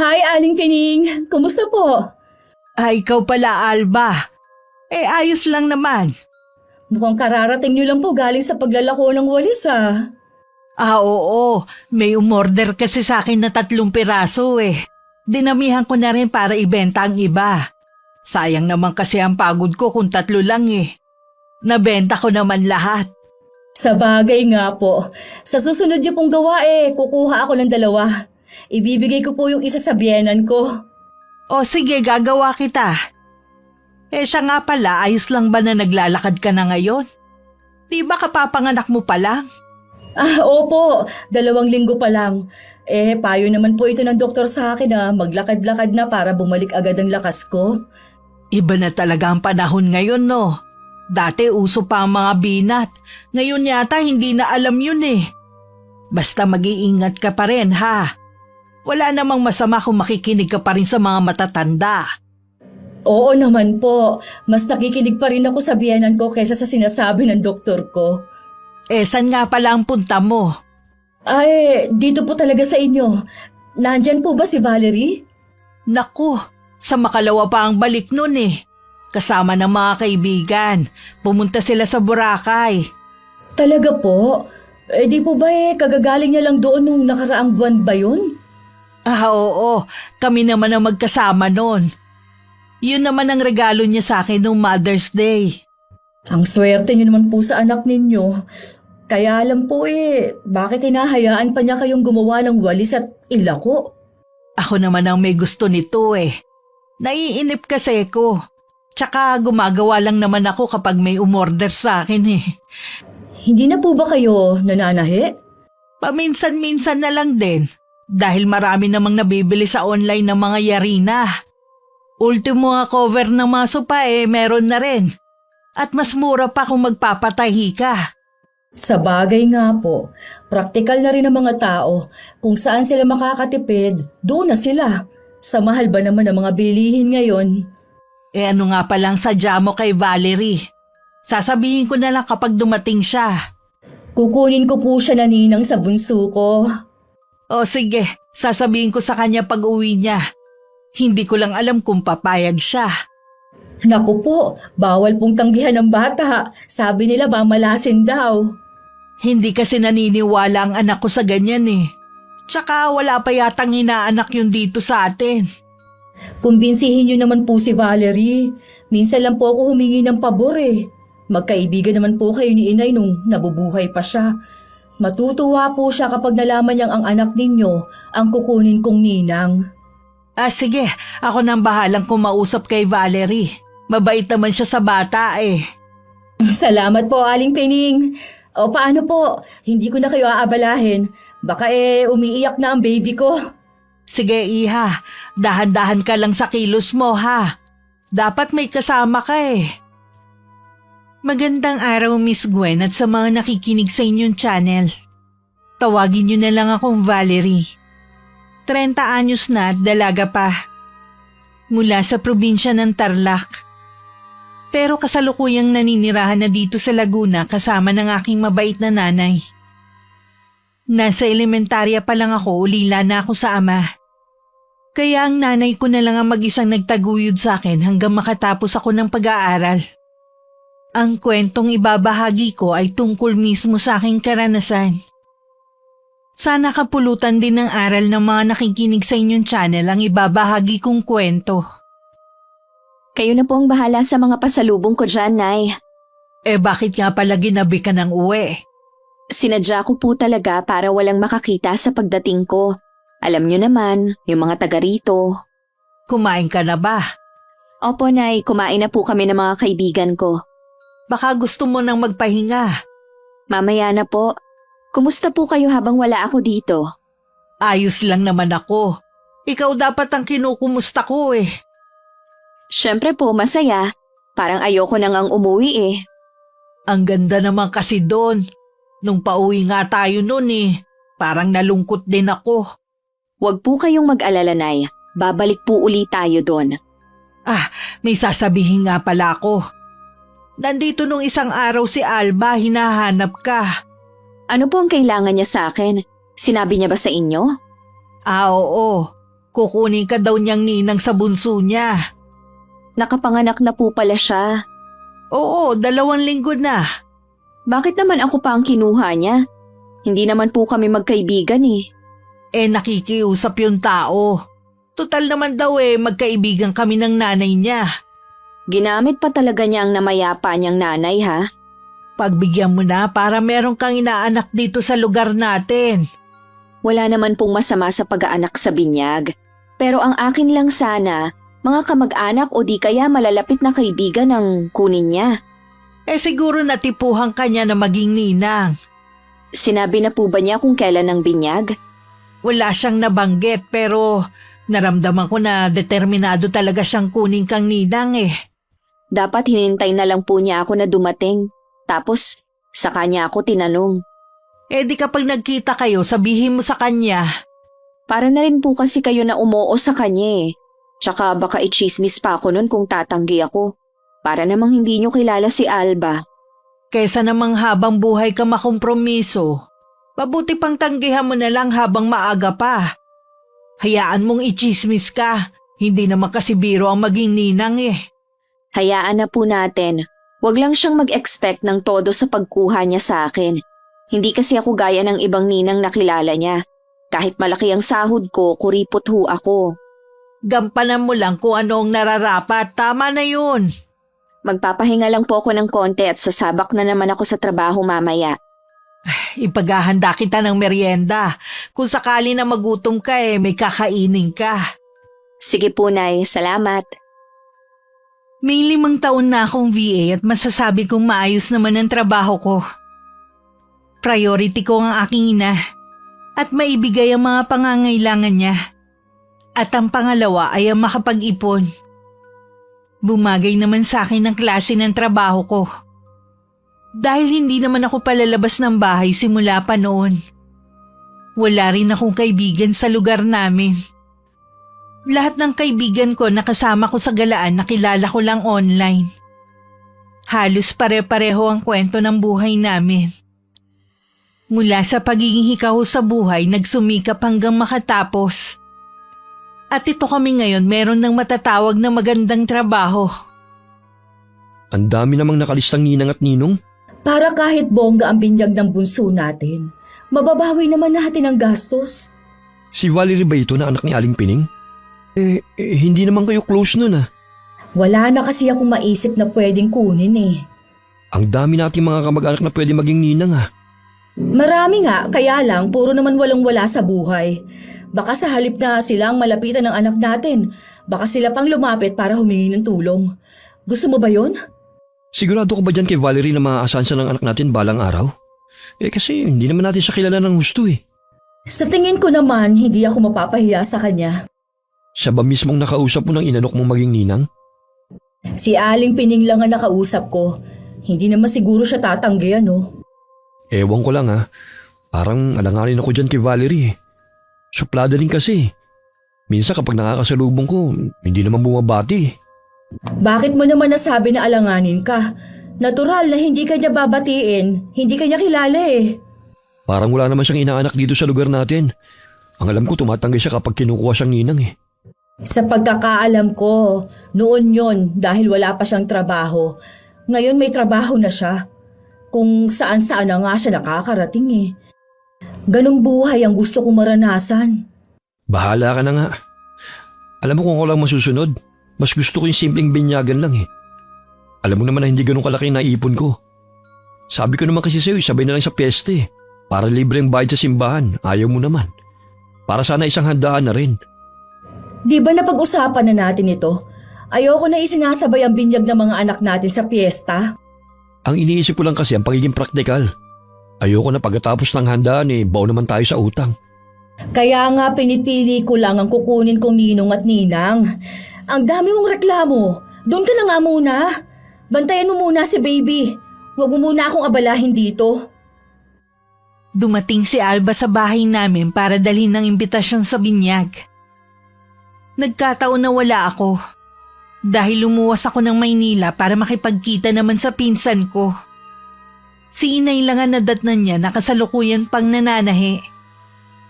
Hi, Aling Pining. Kumusta po? Ikaw pala, Alba. Ayos lang naman. Mukhang kararating niyo lang po galing sa paglalako ng walis ah. Oo. May umorder kasi sa akin na 3 piraso eh. Dinamihan ko na rin para ibenta ang iba. Sayang naman kasi ang pagod ko kung 3 lang eh. Nabenta ko naman lahat. Sa bagay nga po. Sa susunod niyo pong gawa kukuha ako ng 2. Ibibigay ko po yung isa sa biyenan ko. O sige, gagawa kita. Siya nga pala, ayos lang ba na naglalakad ka na ngayon? Di ba kapapanganak mo pa lang? Opo. 2 linggo pa lang. Payo naman po ito ng doktor sa akin na maglakad-lakad na para bumalik agad ang lakas ko. Iba na talaga ang panahon ngayon, no? Dati uso pa ang mga binat. Ngayon yata hindi na alam yun eh. Basta mag-iingat ka pa rin, ha? Wala namang masama kung makikinig ka pa rin sa mga matatanda. Oo naman po. Mas nakikinig pa rin ako sa biyenan ko kaysa sa sinasabi ng doktor ko. Saan nga pala ang punta mo? Dito po talaga sa inyo. Nandyan po ba si Valerie? Naku, sa makalawa pa ang balik nun eh. Kasama ng mga kaibigan. Pumunta sila sa Boracay. Talaga po? Di po ba kagagaling niya lang doon nung nakaraang buwan ba yun? Oo. Kami naman ang magkasama nun. Yun naman ang regalo niya sa akin nung Mother's Day. Ang swerte niyo naman po sa anak ninyo. Kaya alam po bakit hinahayaan pa niya kayong gumawa ng walis at ilako? Ako naman ang may gusto nito eh. Naiinip kasi ko. Tsaka gumagawa lang naman ako kapag may umorder sa akin eh. Hindi na po ba kayo nananahi? Paminsan-minsan na lang din. Dahil marami namang nabibili sa online ng mga yarina. Ultimo nga cover ng mga sopa meron na rin. At mas mura pa kung magpapatahi ka. Sa bagay nga po, praktikal na rin ang mga tao. Kung saan sila makakatipid, doon na sila. Sa mahal ba naman ang mga bilihin ngayon? Ano nga palang sadya mo kay Valerie? Sasabihin ko na lang kapag dumating siya. Kukunin ko po siya na ninang sa bunso ko. O sige, sasabihin ko sa kanya pag uwi niya. Hindi ko lang alam kung papayag siya. Naku po, bawal pong tanggihan ng bata. Sabi nila mamalasin daw. Hindi kasi naniniwala ang anak ko sa ganyan eh. Tsaka wala pa yatang inaanak yun dito sa atin. Kumbinsihin niyo naman po si Valerie. Minsan lang po ako humingi ng pabor Magkaibigan naman po kayo ni Inay nung nabubuhay pa siya. Matutuwa po siya kapag nalaman niyang ang anak ninyo ang kukunin kong ninang. Sige, ako nang bahalang kumausap kay Valerie. Mabait naman siya sa bata Salamat po, Aling Pining. O paano po? Hindi ko na kayo aabalahin. Baka umiiyak na ang baby ko. Sige, Iha. Dahan-dahan ka lang sa kilos mo, ha? Dapat may kasama ka Magandang araw, Miss Gwen, at sa mga nakikinig sa inyong channel. Tawagin niyo na lang akong Valerie. 30 anyos na at dalaga pa. Mula sa probinsya ng Tarlac. Pero kasalukuyang naninirahan na dito sa Laguna kasama ng aking mabait na nanay. Nasa elementarya pa lang ako, ulila na ako sa ama. Kaya ang nanay ko na lang ang mag-isang nagtaguyod sa akin hanggang makatapos ako ng pag-aaral. Ang kwentong ibabahagi ko ay tungkol mismo sa aking karanasan. Sana kapulutan din ng aral ng mga nakikinig sa inyong channel ang ibabahagi kong kwento. Kayo na po ang bahala sa mga pasalubong ko dyan, Nay. Bakit nga pala ginabi ka ng uwi? Sinadya ko po talaga para walang makakita sa pagdating ko. Alam nyo naman, yung mga taga rito. Kumain ka na ba? Opo, Nay, kumain na po kami ng mga kaibigan ko. Baka gusto mo nang magpahinga. Mamaya na po. Kumusta po kayo habang wala ako dito? Ayos lang naman ako. Ikaw dapat ang kinukumusta ko Siyempre po, masaya. Parang ayoko nang ang umuwi Ang ganda naman kasi doon. Nung pauwi nga tayo noon parang nalungkot din ako. Huwag po kayong mag-alala, Nay. Babalik po uli tayo doon. May sasabihin nga pala ako. Nandito nung isang araw si Alba, hinahanap ka. Ano po ang kailangan niya sa akin? Sinabi niya ba sa inyo? Oo. Kukunin ka daw niyang ninang sa bunso niya. Nakapanganak na po pala siya. Oo, 2 linggo na. Bakit naman ako pa ang kinuha niya? Hindi naman po kami magkaibigan eh. Nakikiusap yung tao. Total naman daw magkaibigan kami ng nanay niya. Ginamit pa talaga niya ang namayapa niyang nanay ha? Pagbigyan mo na para meron kang inaanak dito sa lugar natin. Wala naman pong masama sa pag-aanak sa binyag. Pero ang akin lang sana, mga kamag-anak o di kaya malalapit na kaibigan ang kunin niya. Siguro natipuhan ka niya na maging ninang. Sinabi na po ba niya kung kailan ang binyag? Wala siyang nabanggit pero naramdaman ko na determinado talaga siyang kunin kang ninang Dapat hinintay na lang po niya ako na dumating. Tapos, sa kanya ako tinanong. Di kapag nagkita kayo, sabihin mo sa kanya. Para na rin po kasi kayo na umoo sa kanya Tsaka baka i-chismis pa ako nun kung tatanggi ako. Para namang hindi niyo kilala si Alba. Kesa namang habang buhay ka makompromiso, mabuti pang tanggihan mo na lang habang maaga pa. Hayaan mong i-chismis ka, hindi naman kasi biro ang maging ninang Hayaan na po natin. Huwag lang siyang mag-expect ng todo sa pagkuha niya sa akin. Hindi kasi ako gaya ng ibang ninang nakilala niya. Kahit malaki ang sahod ko, kuripot ho ako. Gampanan mo lang kung ano ang nararapat, tama na yun. Magpapahinga lang po ako ng konti at sasabak na naman ako sa trabaho mamaya. Ipaghahanda kita ng merienda. Kung sakali na magutom ka may kakainin ka. Sige po, Nay. Salamat. May 5 taon na akong VA at masasabi kong maayos naman ang trabaho ko. Priority ko ang aking ina at maibigay ang mga pangangailangan niya. At ang pangalawa ay ang makapag-ipon. Bumagay naman sa akin ang klase ng trabaho ko. Dahil hindi naman ako palalabas ng bahay simula pa noon. Wala rin akong kaibigan sa lugar namin. Lahat ng kaibigan ko nakasama ko sa galaan nakilala ko lang online. Halos pare-pareho ang kwento ng buhay namin. Mula sa pagiging hikaw sa buhay, nagsumikap hanggang makatapos. At ito kami ngayon meron ng matatawag na magandang trabaho. Ang dami namang nakalistang ninang at ninong. Para kahit bongga ang binyag ng bunso natin, mababawi naman natin ang gastos. Si Valerie ba ito na anak ni Aling Pining? Hindi naman kayo close nun Wala na kasi akong maisip na pwedeng kunin Ang dami nating mga kamag-anak na pwede maging ninang Marami nga, kaya lang puro naman walang-wala sa buhay. Baka sa halip na sila ang malapitan ng anak natin, baka sila pang lumapit para humingi ng tulong. Gusto mo ba yon? Sigurado ko ba dyan kay Valerie na maaasahan siya ng anak natin balang araw? Kasi hindi naman natin siya kilala ng husto Sa tingin ko naman, hindi ako mapapahiya sa kanya. Siya ba mismong nakausap mo ng inanok mong maging ninang? Si Aling Pining lang ang nakausap ko. Hindi naman siguro siya tatanggi Ewan ko lang Parang alanganin ako dyan kay Valerie Suplada din kasi. Minsan kapag nakakasalubong ko, hindi naman bumabati Bakit mo naman nasabi na alanganin ka? Natural na hindi ka niya babatiin, hindi ka niya kilala Parang wala naman siyang inaanak dito sa lugar natin. Ang alam ko tumatanggi siya kapag kinukuha siyang ninang Sa pagkakaalam ko, noon yon dahil wala pa siyang trabaho. Ngayon may trabaho na siya. Kung saan-saan na nga siya nakakarating Ganong buhay ang gusto kong maranasan. Bahala ka na nga. Alam mo kung ako lang masusunod, mas gusto ko yung simpleng binyagan lang Alam mo naman na hindi ganun kalaki na ipon ko. Sabi ko naman kasi sa'yo, sabay na lang sa piyeste para libre ang bayad sa simbahan. Ayaw mo naman. Para sana isang handaan na rin. Di ba napag-usapan na natin ito? Ayoko na isinasabay ang binyag ng mga anak natin sa piyesta. Ang iniisip ko lang kasi ang pagiging praktikal. Ayoko na pagkatapos ng handaan baw naman tayo sa utang. Kaya nga pinipili ko lang ang kukunin kong ninong at ninang. Ang dami mong reklamo. Doon ka na nga muna. Bantayan mo muna si baby. Huwag mo muna akong abalahin dito. Dumating si Alba sa bahay namin para dalhin ng imbitasyon sa binyag. Nagkataon na wala ako. Dahil lumuwas ako ng Maynila para makipagkita naman sa pinsan ko. Si inay lang ang nadatnan niya na kasalukuyan pang nananahi.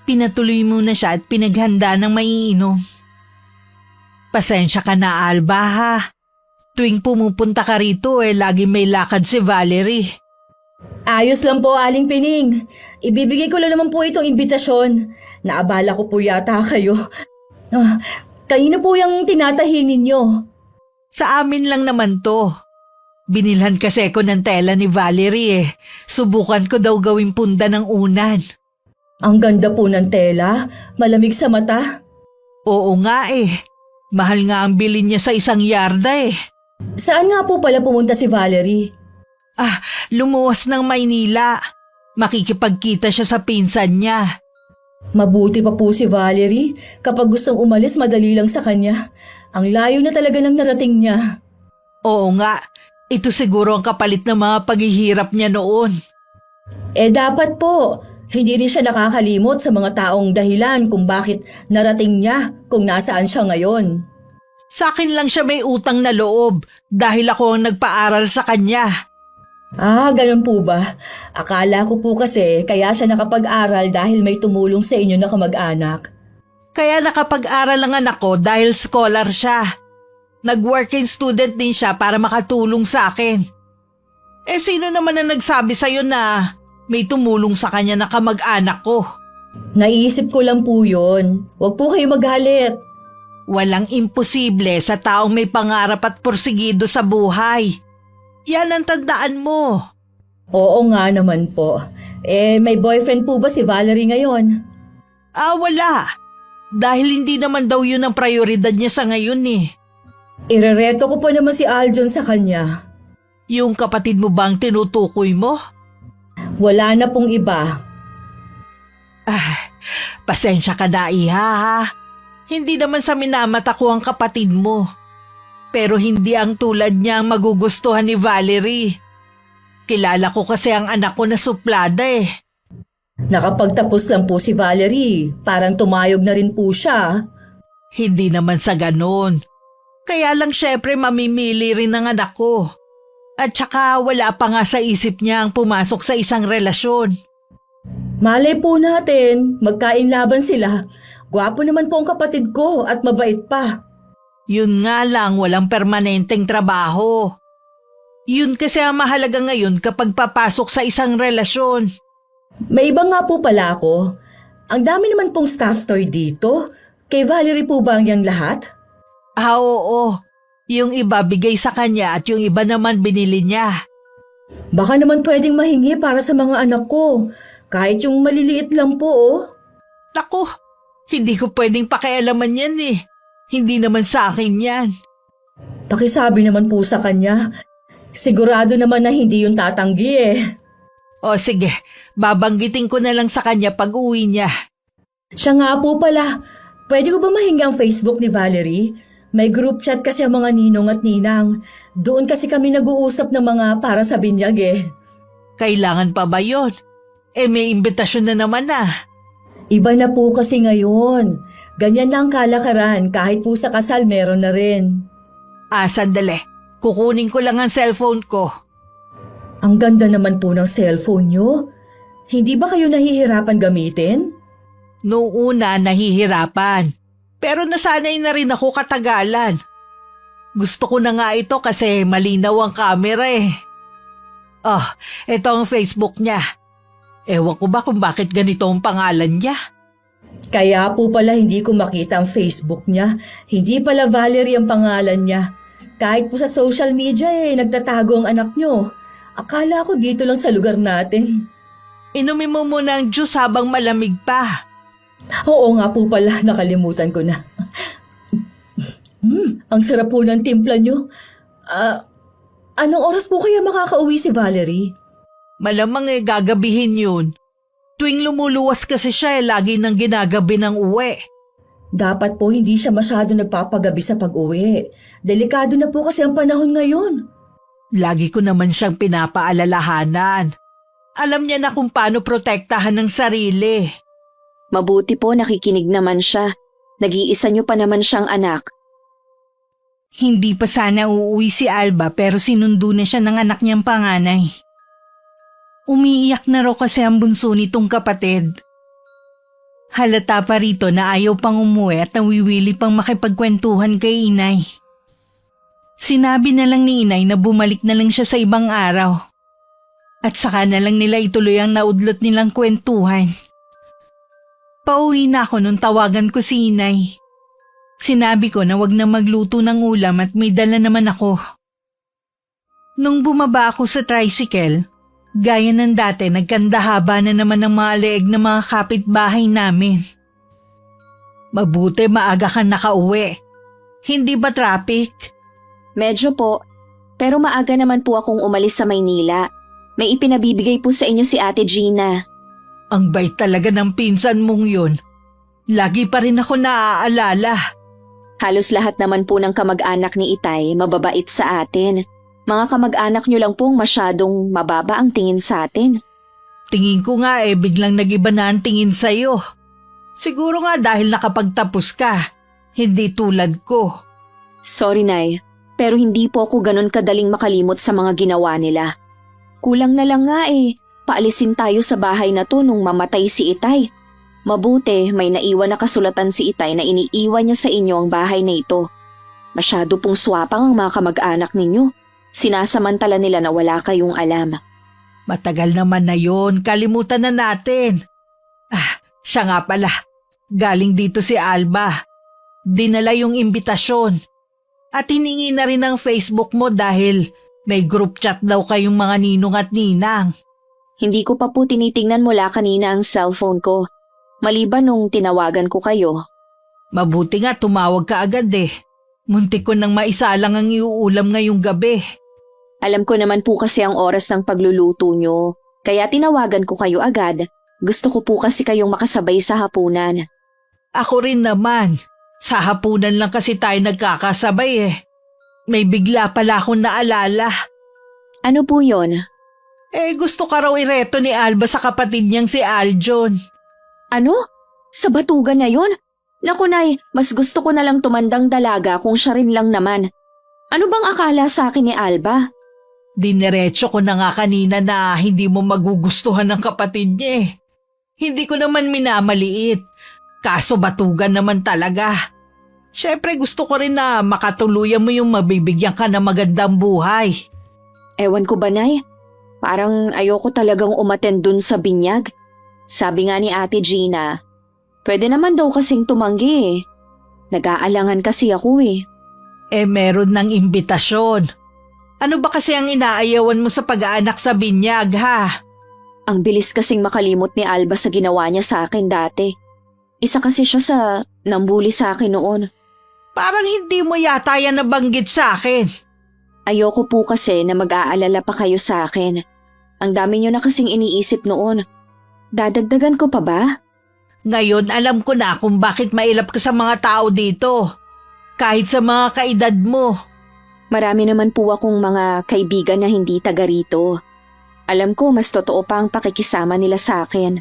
Pinatuloy muna siya at pinaghanda ng maiinom. Pasensya ka na, Alba, ha? Tuwing pumupunta ka rito lagi may lakad si Valerie. Ayos lang po, Aling Pining. Ibibigay ko lang naman po itong imbitasyon. Naabala ko po yata kayo. Kanino po yung tinatahi ninyo? Sa amin lang naman to. Binilhan kasi ko ng tela ni Valerie Subukan ko daw gawing punda ng unan. Ang ganda po ng tela, malamig sa mata. Oo nga Mahal nga ang bilin niya sa 1 yarda Saan nga po pala pumunta si Valerie? Lumuwas ng Maynila. Makikipagkita siya sa pinsan niya. Mabuti pa po si Valerie. Kapag gustong umalis, madali lang sa kanya. Ang layo na talaga ng narating niya. Oo nga, ito siguro ang kapalit ng mga paghihirap niya noon. Dapat po. Hindi rin siya nakakalimot sa mga taong dahilan kung bakit narating niya kung nasaan siya ngayon. Sa akin lang siya may utang na loob dahil ako ang nagpaaral sa kanya. Ganun po ba? Akala ko po kasi kaya siya nakapag-aral dahil may tumulong sa inyo na kamag-anak. Kaya nakapag-aral ang anak ko dahil scholar siya. Nag-working student din siya para makatulong sa akin. Sino naman ang nagsabi sa'yo na may tumulong sa kanya na kamag-anak ko? Naisip ko lang po yun. Huwag po kayo maghalit. Walang imposible sa taong may pangarap at porsigido sa buhay. Yan ang tandaan mo. Oo nga naman po. May boyfriend po ba si Valerie ngayon? Wala. Dahil hindi naman daw yun ang prioridad niya sa ngayon Irereto ko pa naman si Aljon sa kanya. Yung kapatid mo bang tinutukoy mo? Wala na pong iba. Pasensya ka na, iha, ha? Hindi naman sa minamata ko ang kapatid mo. Pero hindi ang tulad niya ang magugustuhan ni Valerie. Kilala ko kasi ang anak ko na suplada Nakapagtapos lang po si Valerie. Parang tumayog na rin po siya. Hindi naman sa ganon. Kaya lang syempre mamimili rin ang anak ko. At saka wala pa nga sa isip niya ang pumasok sa isang relasyon. Malay po natin, magkainlaban sila. Gwapo naman po ang kapatid ko at mabait pa. Yun nga lang, walang permanenteng trabaho. Yun kasi ang mahalaga ngayon kapag papasok sa isang relasyon. May iba nga po pala ako. Ang dami naman pong staff toy dito. Kay Valerie po ba ang yang lahat? Oo. Yung iba bigay sa kanya at yung iba naman binili niya. Baka naman pwedeng mahingi para sa mga anak ko. Kahit yung maliliit lang po Naku, hindi ko pwedeng pakialaman yan Hindi naman sa akin yan. Pakisabi naman po sa kanya. Sigurado naman na hindi yung tatanggi O sige, babanggitin ko na lang sa kanya pag uwi niya. Siya nga po pala. Pwede ko ba mahingi ang Facebook ni Valerie? May group chat kasi ang mga ninong at ninang. Doon kasi kami nag-uusap ng mga para sa binyag Kailangan pa ba yun? May imbitasyon na naman Iba na po kasi ngayon. Ganyan na ang kalakaran kahit po sa kasal meron na rin. Sandali. Kukunin ko lang ang cellphone ko. Ang ganda naman po ng cellphone nyo. Hindi ba kayo nahihirapan gamitin? Noong una nahihirapan. Pero nasanay na rin ako katagalan. Gusto ko na nga ito kasi malinaw ang camera ito ang Facebook niya. Ewan ko ba kung bakit ganito ang pangalan niya. Kaya po pala hindi ko makita ang Facebook niya. Hindi pala Valerie ang pangalan niya. Kahit po sa social media nagtatago ang anak nyo. Akala ko dito lang sa lugar natin. Inumin mo muna ang juice habang malamig pa. Oo nga po pala, nakalimutan ko na. Ang sarap po ng timpla nyo. Anong oras po kaya makakauwi si Valerie? Malamang gagabihin yun. Tuwing lumuluwas kasi siya lagi nang ginagabi ng uwi. Dapat po hindi siya masyado nagpapagabi sa pag-uwi. Delikado na po kasi ang panahon ngayon. Lagi ko naman siyang pinapaalalahanan. Alam niya na kung paano protektahan ng sarili. Mabuti po nakikinig naman siya. Nag-iisa niyo pa naman siyang anak. Hindi pa sana uuwi si Alba pero sinundo na siya ng anak niyang panganay. Umiiyak na raw kasi ang bunso nitong kapatid. Halata pa rito na ayaw pang umuwi at nawiwili pang makipagkwentuhan kay inay. Sinabi na lang ni inay na bumalik na lang siya sa ibang araw. At saka na lang nila ituloy ang naudlot nilang kwentuhan. Pauwi na ako nung tawagan ko si inay. Sinabi ko na wag na magluto ng ulam at may dala naman ako. Nung bumaba ako sa tricycle, gaya ng dati nagkandahaba na naman ang mga leeg ng mga kapitbahay namin. Mabuti maaga ka nakauwi. Hindi ba traffic? Medyo po, pero maaga naman po akong umalis sa Maynila. May ipinabibigay po sa inyo si Ate Gina. Ang bait talaga ng pinsan mong yun. Lagi pa rin ako naaalala. Halos lahat naman po ng kamag-anak ni Itay mababait sa atin. Mga kamag-anak nyo lang pong masyadong mababa ang tingin sa atin. Tingin ko nga biglang nag-iba na ang tingin sa'yo. Siguro nga dahil nakapagtapos ka. Hindi tulad ko. Sorry, Nay, pero hindi po ako ganun kadaling makalimot sa mga ginawa nila. Kulang na lang nga paalisin tayo sa bahay na to nung mamatay si Itay. Mabuti may naiwan na kasulatan si Itay na iniiwan niya sa inyo ang bahay na ito. Masyado pong swapang ang mga kamag-anak ninyo. Sinasamantala nila na wala kayong alam. Matagal naman na yon, kalimutan na natin. Siya nga pala. Galing dito si Alba. Dinala yung imbitasyon. At hiningi na rin ang Facebook mo dahil may group chat daw kayong mga ninong at ninang. Hindi ko pa po tinitingnan mula kanina ang cellphone ko. Maliban nung tinawagan ko kayo. Mabuti nga tumawag ka agad Muntik ko nang maisalang ang iuulam ngayong gabi. Alam ko naman po kasi ang oras ng pagluluto nyo. Kaya tinawagan ko kayo agad. Gusto ko po kasi kayong makasabay sa hapunan. Ako rin naman. Sa hapunan lang kasi tayo nagkakasabay May bigla pala akong naalala. Ano po yon? Gusto ka raw ireto ni Alba sa kapatid niyang si Aljon. Ano? Sa batugan na yon? Naku, Nay, mas gusto ko na lang tumandang dalaga kung siya rin lang naman. Ano bang akala sa akin ni Alba? Diniretso ko na nga kanina na hindi mo magugustuhan ng kapatid niya Hindi ko naman minamaliit. Kaso batugan naman talaga. Siyempre gusto ko rin na makatuluyan mo yung mabibigyan ka ng magandang buhay. Ewan ko ba, Nay? Parang ayoko talagang umattend dun sa binyag. Sabi nga ni Ate Gina, pwede naman daw kasing tumanggi Nag-aalangan kasi ako meron ng imbitasyon. Ano ba kasi ang inaayawan mo sa pag-aanak sa binyag, ha? Ang bilis kasing makalimot ni Alba sa ginawa niya sa akin dati. Isa kasi siya sa nambuli sa akin noon. Parang hindi mo yata yan nabanggit sa akin. Ayoko po kasi na mag-aalala pa kayo sa akin. Ang dami niyo na kasing iniisip noon. Dadagdagan ko pa ba? Ngayon alam ko na kung bakit mailap ka sa mga tao dito. Kahit sa mga kaedad mo. Marami naman po akong mga kaibigan na hindi taga rito. Alam ko mas totoo pa ang pakikisama nila sa akin.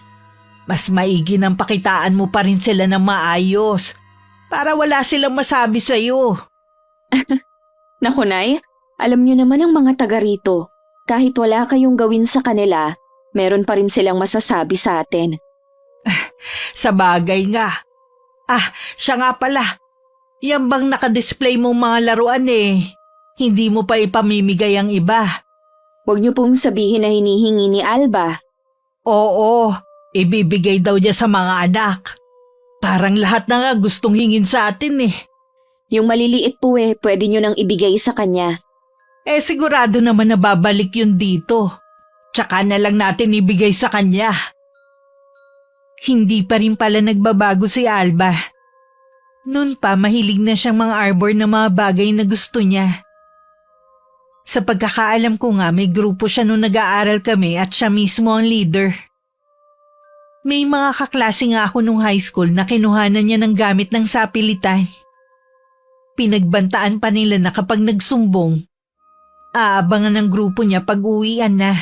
Mas maigi nang pakitaan mo pa rin sila ng maayos. Para wala silang masabi sa'yo. Naku, Nay, alam niyo naman ang mga taga rito. Kahit wala kayong gawin sa kanila, meron pa rin silang masasabi sa atin. Sa bagay nga. Siya nga pala. Yan bang nakadisplay mong mga laruan Hindi mo pa ipamimigay ang iba. Huwag niyo pong sabihin na hinihingi ni Alba. Oo, ibibigay daw niya sa mga anak. Parang lahat na nga gustong hingin sa atin Yung maliliit po pwede niyo nang ibigay sa kanya. Sigurado naman na babalik yun dito. Tsaka na lang natin ibigay sa kanya. Hindi pa rin pala nagbabago si Alba. Noon pa mahilig na siyang mga arbor na mga bagay na gusto niya. Sa pagkakaalam ko nga may grupo siya nung nag-aaral kami at siya mismo ang leader. May mga kaklase nga ako nung high school na kinuhanan niya ng gamit ng sapilitan. Pinagbantaan pa nila na kapag nagsumbong, aabangan ng grupo niya pag-uwian na.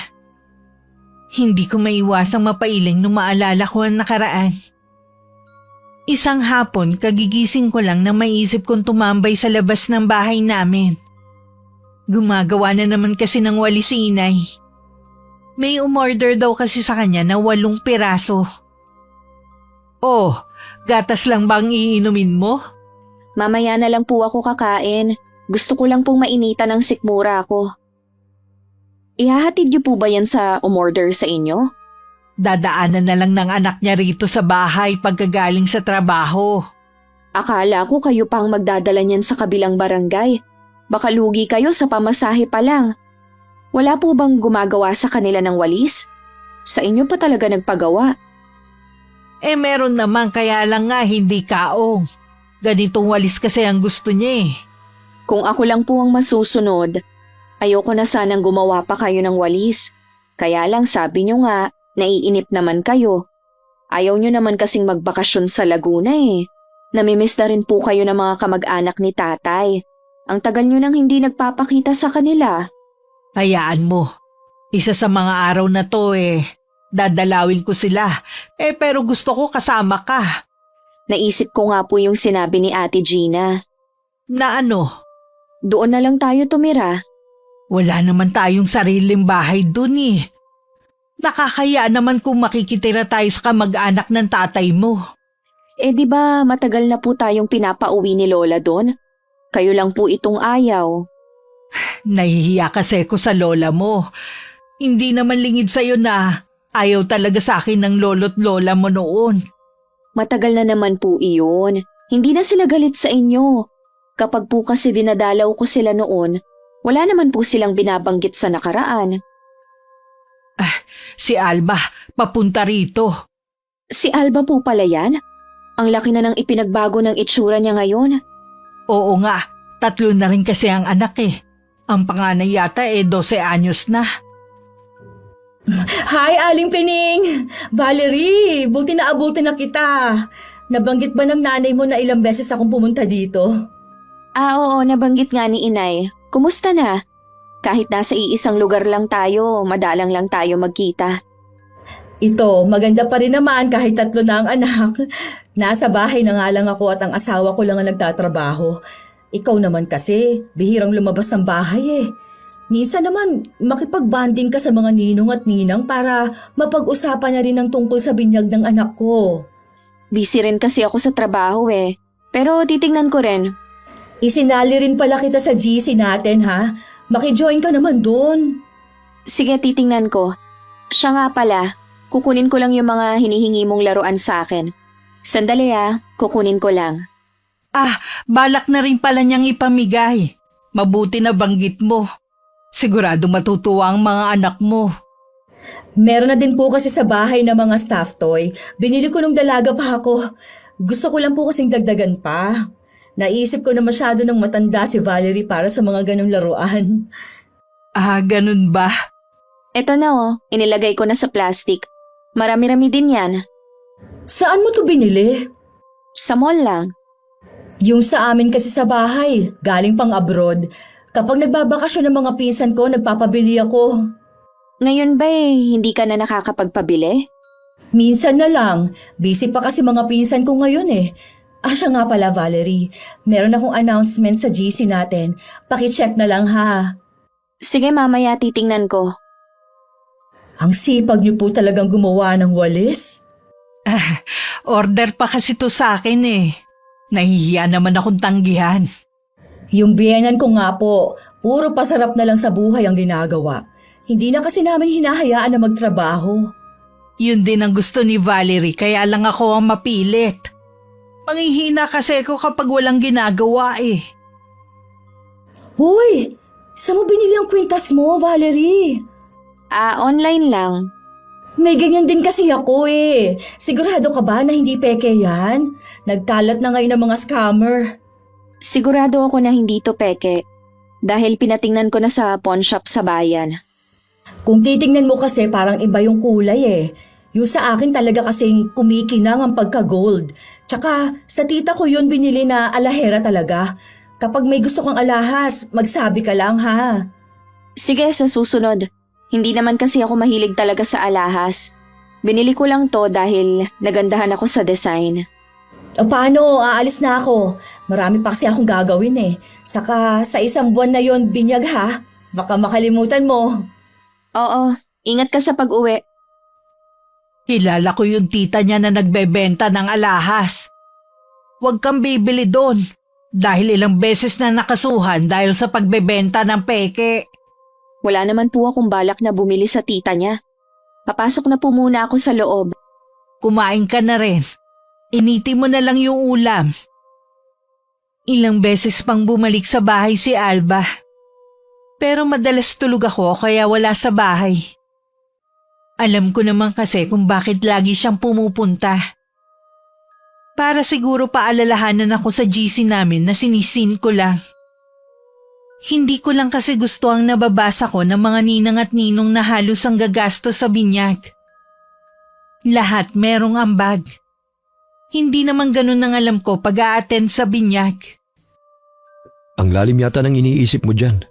Hindi ko maiwasang mapailing nung maalala ko ang nakaraan. Isang hapon, kagigising ko lang na maisip kong tumambay sa labas ng bahay namin. Gumagawa na naman kasi ng wali si inay. May umorder daw kasi sa kanya na 8 piraso. Oh, gatas lang bang iinumin mo? Mamaya na lang po ako kakain. Gusto ko lang pong mainitan ng sikmura ko. Ihahatid niyo po ba yan sa umorder sa inyo? Dadaanan na lang ng anak niya rito sa bahay pagkagaling sa trabaho. Akala ko kayo pang magdadala niyan sa kabilang barangay. Baka lugi kayo sa pamasahe pa lang. Wala po bang gumagawa sa kanila ng walis? Sa inyo pa talaga nagpagawa. Meron naman kaya lang nga hindi kaong. Ganitong walis kasi ang gusto niya eh. Kung ako lang po ang masusunod, ayoko na sanang gumawa pa kayo ng walis. Kaya lang sabi niyo nga, naiinip naman kayo. Ayaw niyo naman kasing magbakasyon sa Laguna eh. Namimiss na rin po kayo ng mga kamag-anak ni tatay. Ang tagal niyo nang hindi nagpapakita sa kanila. Hayaan mo. Isa sa mga araw na to dadalawin ko sila. Pero gusto ko kasama ka. Naisip ko nga po yung sinabi ni Ate Gina. Na ano? Doon na lang tayo tumira. Wala naman tayong sariling bahay dun eh. Nakakaya naman kung makikitira tayo sa kamag-anak ng tatay mo. Di ba matagal na po tayong pinapauwi ni Lola doon? Kayo lang po itong ayaw. Nahihiya kasi ko sa lola mo. Hindi naman lingid sa'yo na ayaw talaga sa akin ng lolo't lola mo noon. Matagal na naman po iyon. Hindi na sila galit sa inyo. Kapag po kasi dinadalaw ko sila noon, wala naman po silang binabanggit sa nakaraan. Si Alba, papunta rito. Si Alba po pala yan? Ang laki na ng ipinagbago ng itsura niya ngayon. Oo nga, 3 na rin kasi ang anak eh. Ang panganay yata 12 anyos na. Hi, Aling Pining! Valerie, buti na abuti na kita. Nabanggit ba ng nanay mo na ilang beses akong pumunta dito? Oo, nabanggit nga ni Inay. Kumusta na? Kahit nasa iisang lugar lang tayo, madalang lang tayo magkita. Ito, maganda pa rin naman kahit 3 na ang anak. Nasa bahay na nga lang ako at ang asawa ko lang ang nagtatrabaho. Ikaw naman kasi, bihirang lumabas ng bahay eh. Minsan naman, makipag-bonding ka sa mga ninong at ninang para mapag-usapan na rin ang tungkol sa binyag ng anak ko. Busy rin kasi ako sa trabaho eh. Pero titingnan ko rin. Isinali rin pala kita sa GC natin ha. Makijoin ka naman doon. Sige, titingnan ko. Siya nga pala, kukunin ko lang yung mga hinihingi mong laruan sa akin. Sandali kukunin ko lang. Balak na rin pala niyang ipamigay. Mabuti na banggit mo. Sigurado matutuwa ang mga anak mo. Meron na din po kasi sa bahay na mga stuffed toy. Binili ko nung dalaga pa ako. Gusto ko lang po kasing dagdagan pa. Naisip ko na masyado nang matanda si Valerie para sa mga ganong laruan. Ganun ba? Eto na inilagay ko na sa plastic. Marami-rami din yan. Saan mo to binili? Sa mall lang. Yung sa amin kasi sa bahay, galing pang abroad. Kapag nagbabakasyon ng mga pinsan ko, nagpapabili ako. Ngayon ba hindi ka na nakakapagpabili? Minsan na lang. Busy pa kasi mga pinsan ko ngayon eh. Siya nga pala Valerie. Meron akong announcement sa GC natin. Pakicheck na lang ha. Sige mamaya titingnan ko. Ang sipag niyo po talagang gumawa ng walis. Order pa kasi to sa akin eh. Nahihiya naman akong tanggihan. Yung biyenan ko nga po, puro pasarap na lang sa buhay ang ginagawa. Hindi na kasi namin hinahayaan na magtrabaho. Yun din ang gusto ni Valerie kaya lang ako ang mapilit. Manghihina kasi ako kapag walang ginagawa eh. Hoy! Saan mo binili ang kwintas mo, Valerie? Online lang. May ganyan din kasi ako eh. Sigurado ka ba na hindi peke yan? Nagkalat na ngayon ng mga scammer. Sigurado ako na hindi to peke. Dahil pinatingnan ko na sa pawn shop sa bayan. Kung titingnan mo kasi parang iba yung kulay eh. Yung sa akin talaga kasing kumikinang ang pagka-gold. Tsaka sa tita ko yun binili na alahera talaga. Kapag may gusto kang alahas, magsabi ka lang ha. Sige, sa susunod. Hindi naman kasi ako mahilig talaga sa alahas. Binili ko lang to dahil nagandahan ako sa design. O paano, aalis na ako. Marami pa kasi akong gagawin eh. Saka sa isang buwan na yon binyag ha. Baka makalimutan mo. Oo, ingat ka sa pag-uwi. Kilala ko yung tita niya na nagbebenta ng alahas. Huwag kang bibili doon dahil ilang beses na nakasuhan dahil sa pagbebenta ng peke. Wala naman po akong balak na bumili sa tita niya. Papasok na po muna ako sa loob. Kumain ka na rin. Initi mo na lang yung ulam. Ilang beses pang bumalik sa bahay si Alba. Pero madalas tulog ako kaya wala sa bahay. Alam ko naman kasi kung bakit lagi siyang pumupunta. Para siguro paalalahanan ako sa GC namin na sinisin ko lang. Hindi ko lang kasi gusto ang nababasa ko ng mga ninang at ninong na halos ang gagastos sa binyag. Lahat merong ambag. Hindi naman ganun ang alam ko pag-a-attend sa binyag. Ang lalim yata ng iniisip mo dyan.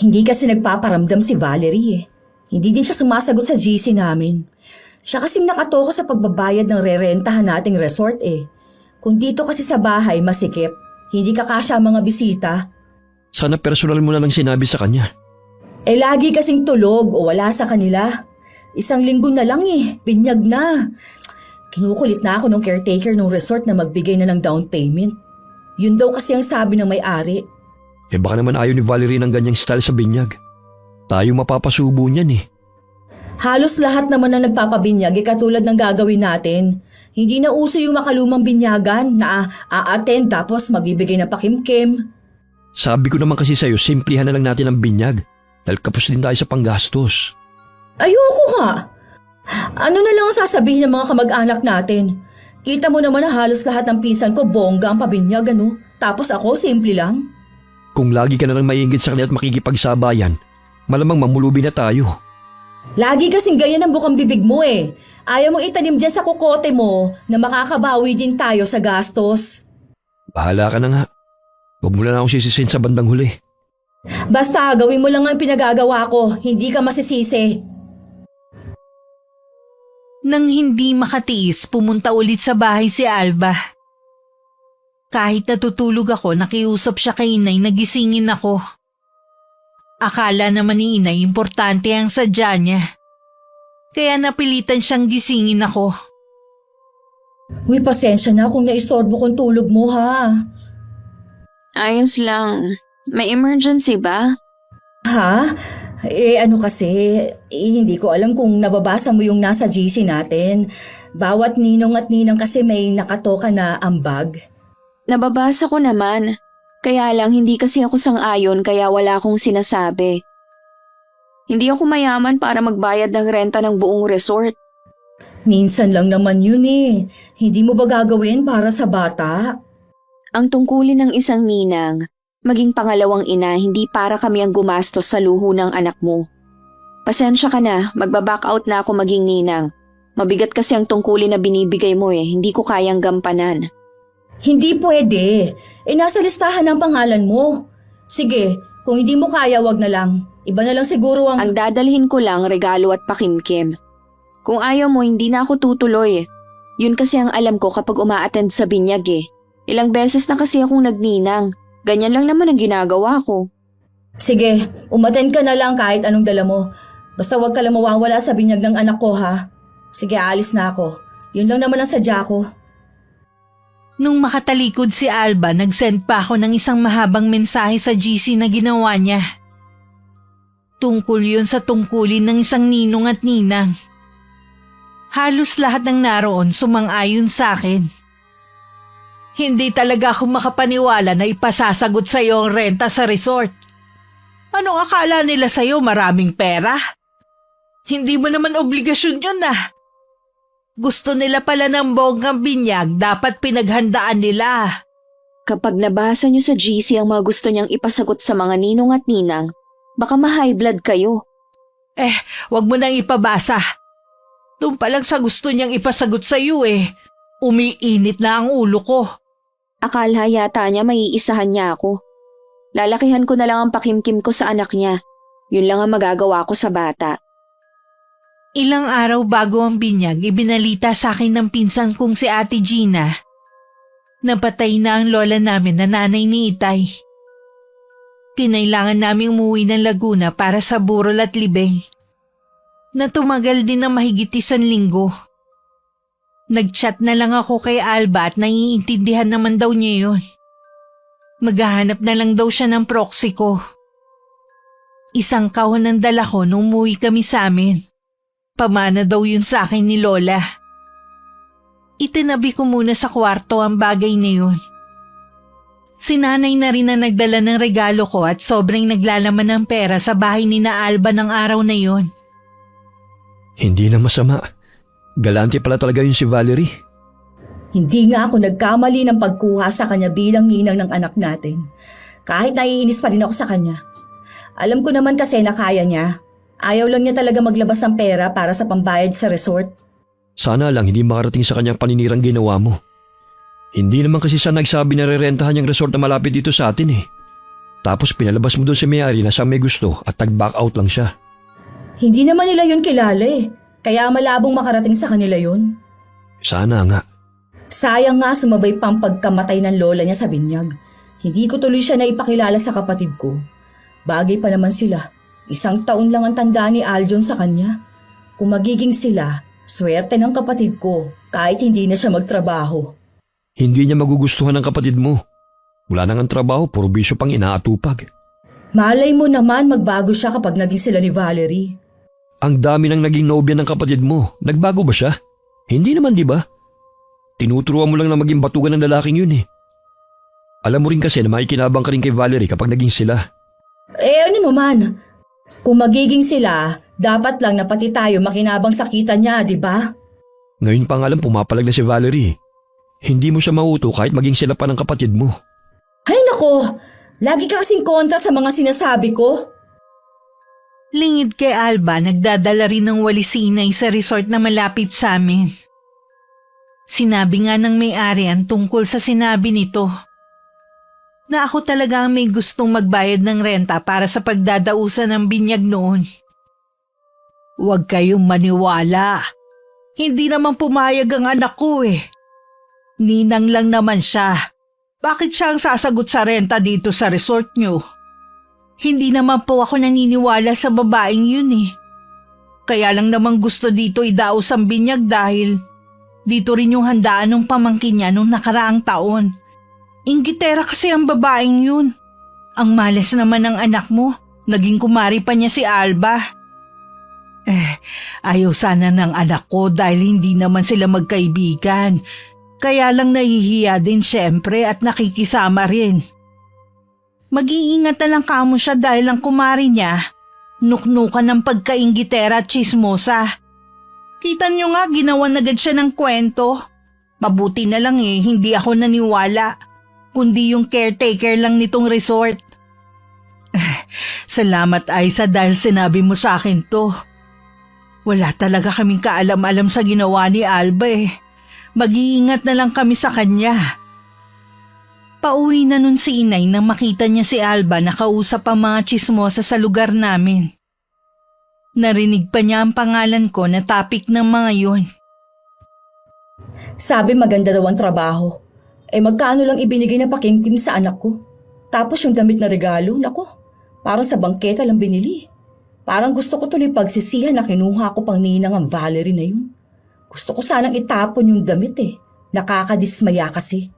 Hindi kasi nagpaparamdam si Valerie eh. Hindi din siya sumasagot sa GC namin. Siya kasing nakatoko sa pagbabayad ng rerentahan nating resort eh. Kung dito kasi sa bahay masikip, hindi kakasya ang mga bisita. Sana personal mo na lang sinabi sa kanya. Eh lagi kasing tulog o wala sa kanila. 1 linggo na lang eh, binyag na. Kinukulit na ako ng caretaker ng resort na magbigay na ng down payment. Yun daw kasi ang sabi ng may-ari. Eh baka naman ayaw ni Valerie ng ganyang style sa binyag. Tayo mapapasubo niyan eh. Halos lahat naman na nagpapabinyag ay katulad ng gagawin natin. Hindi na uso yung makalumang binyagan na a-attend tapos magbibigay na pakimkim. Sabi ko naman kasi sa'yo, simplihan na lang natin ang binyag. Dahil kapos din tayo sa panggastos. Ayoko nga. Ano na lang ang sasabihin ng mga kamag-anak natin? Kita mo naman na halos lahat ng pinsan ko bongga ang pabinyag ano. Tapos ako simple lang. Kung lagi ka na lang maiinggit sa kanila at makikipagsabayan, malamang mamulubi na tayo. Lagi kasing ganyan ang bukang bibig mo eh. Ayaw mong itanim dyan sa kukote mo na makakabawi din tayo sa gastos. Bahala ka na nga. Huwag mo na akong sisisin sa bandang huli. Basta gawin mo lang ang pinagagawa ko, hindi ka masisisi. Nang hindi makatiis, pumunta ulit sa bahay si Alba. Kahit natutulog ako, nakiusap siya kay inay na gisingin ako. Akala naman ni inay importante ang sadya niya. Kaya napilitan siyang gisingin ako. Uy, pasensya na kung naistorbo kong tulog mo ha. Ayos lang. May emergency ba? Ha? Ano kasi, hindi ko alam kung nababasa mo yung nasa GC natin. Bawat ninong at ninang kasi may nakatoka na ambag. Nababasa ko naman. Kaya lang hindi kasi ako sang-ayon kaya wala akong sinasabi. Hindi ako mayaman para magbayad ng renta ng buong resort. Minsan lang naman yun eh. Hindi mo ba gagawin para sa bata? Ang tungkulin ng isang ninang, maging pangalawang ina, hindi para kami ang gumastos sa luho ng anak mo. Pasensya ka na, magbaback out na ako maging ninang. Mabigat kasi ang tungkulin na binibigay mo eh, hindi ko kayang gampanan. Hindi pwede. Nasa listahan ang pangalan mo. Sige, kung hindi mo kaya wag na lang. Iba na lang siguro ang... Ang dadalhin ko lang regalo at pakimkim. Kung ayaw mo, hindi na ako tutuloy. Yun kasi ang alam ko kapag uma-attend sa binyag eh. Ilang beses na kasi akong nagninang. Ganyan lang naman ang ginagawa ko. Sige, umattend ka na lang kahit anong dala mo. Basta wag ka lang mawawala sa binyag ng anak ko ha. Sige, aalis na ako. Yun lang naman ang sadya ko. Nung makatalikod si Alba, nag-send pa ako ng isang mahabang mensahe sa GC na ginawa niya. Tungkol yun sa tungkulin ng isang ninong at ninang. Halos lahat ng naroon sumang-ayon sa akin. Hindi talaga ako makapaniwala na ipasasagot sa iyo ang renta sa resort. Anong akala nila sa iyo, maraming pera? Hindi mo naman obligasyon yun ah. Gusto nila pala ng bonggang binyag, dapat pinaghandaan nila. Kapag nabasa niyo sa GC ang mga gusto niyang ipasagot sa mga ninong at ninang, baka ma-high blood kayo. Wag mo nang ipabasa. Doon pa lang sa gusto niyang ipasagot sa iyo umiinit na ang ulo ko. Akala yata niya maiisahan niya ako. Lalakihan ko na lang ang pakimkim ko sa anak niya. Yun lang ang magagawa ko sa bata. Ilang araw bago ang binyag, ibinalita sa akin ng pinsan kong si Ate Gina. Napatay na ang lola namin na nanay ni Itay. Kinailangan namin umuwi ng Laguna para sa burol at libing. na tumagal din na mahigit 1 linggo. Nag-chat na lang ako kay Alba at naiintindihan naman daw niya yun. Maghahanap na lang daw siya ng proxy ko. 1 kahon ang dala ko nung umuwi kami sa amin. Pamana daw yun sa akin ni Lola. Itinabi ko muna sa kwarto ang bagay na yun. Si nanay na rin na nagdala ng regalo ko at sobrang naglalaman ng pera sa bahay ni na Alba ng araw na yun. Hindi na masama. Galante pala talaga yun si Valerie. Hindi nga ako nagkamali ng pagkuha sa kanya bilang ninang ng anak natin. Kahit naiinis pa rin ako sa kanya. Alam ko naman kasi na kaya niya. Ayaw lang niya talaga maglabas ng pera para sa pambayad sa resort. Sana lang hindi makarating sa kanyang paninirang ginawa mo. Hindi naman kasi siya nagsabi na rerentahan yung resort na malapit dito sa atin eh. Tapos pinalabas mo doon si may-ari na siya may gusto at nag-back out lang siya. Hindi naman nila yun kilala eh. Kaya malabong makarating sa kanila yun. Sana nga. Sayang nga sumabay pang pagkamatay ng lola niya sa binyag. Hindi ko tuloy siya naipakilala sa kapatid ko. Bagay pa naman sila. 1 taon lang ang tanda ni Aljon sa kanya. Kung magiging sila, swerte ng kapatid ko kahit hindi na siya magtrabaho. Hindi niya magugustuhan ng kapatid mo. Wala nang ang trabaho, puro bisyo pang inaatupag. Malay mo naman magbago siya kapag naging sila ni Valerie. Ang dami nang naging nobya ng kapatid mo. Nagbago ba siya? Hindi naman, di ba? Tinuturuan mo lang na maging batugan ng lalaking yun eh. Alam mo rin kasi na makikinabang ka rin kay Valerie kapag naging sila. Ano naman? Kung magiging sila, dapat lang na pati tayo makinabang sa kita niya, di ba? Ngayon pa nga lang pumapalag na si Valerie. Hindi mo siya mauto kahit maging sila pa ng kapatid mo. Ay nako! Lagi ka kasing kontra sa mga sinasabi ko. Lingid kay Alba, nagdadala rin ng walis si Inay sa resort na malapit sa amin. Sinabi nga ng may-ari ang tungkol sa sinabi nito. Na ako talaga ang may gustong magbayad ng renta para sa pagdadausan ng binyag noon. Huwag kayong maniwala. Hindi naman pumayag ang anak ko eh. Ninang lang naman siya. Bakit siya ang sasagot sa renta dito sa resort nyo? Hindi naman po ako naniniwala sa babaeng yun eh. Kaya lang naman gusto dito idaos ang binyag dahil dito rin yung handaan ng pamangkin niya nung nakaraang taon. Inggitera kasi ang babaeng yun. Ang malas naman ng anak mo. Naging kumari pa niya si Alba. Ayaw sana ng anak ko dahil hindi naman sila magkaibigan. Kaya lang nahihiya din syempre at nakikisama rin. Mag-iingat na lang kamo siya dahil ang kumari niya, nuknukan ng pagkainggitera at chismosa. Kita niyo nga ginawan agad siya ng kwento. Mabuti na lang eh, hindi ako naniwala, kundi yung caretaker lang nitong resort. Salamat Aisa dahil sinabi mo sa akin to. Wala talaga kaming kaalam-alam sa ginawa ni Alba eh. Mag-iingat na lang kami sa kanya. Pauwi na nun si Inay nang makita niya si Alba nakausap ang mga chismosa sa lugar namin. Narinig pa niya ang pangalan ko na topic ng mga yun. Sabi maganda daw ang trabaho. Magkano lang ibinigay na pakingking sa anak ko? Tapos yung damit na regalo, nako, parang sa bangketa lang binili. Parang gusto ko tuloy pagsisihan na kinuha ko pang ninang ang Valerie na yun. Gusto ko sanang itapon yung damit eh. Nakakadismaya kasi.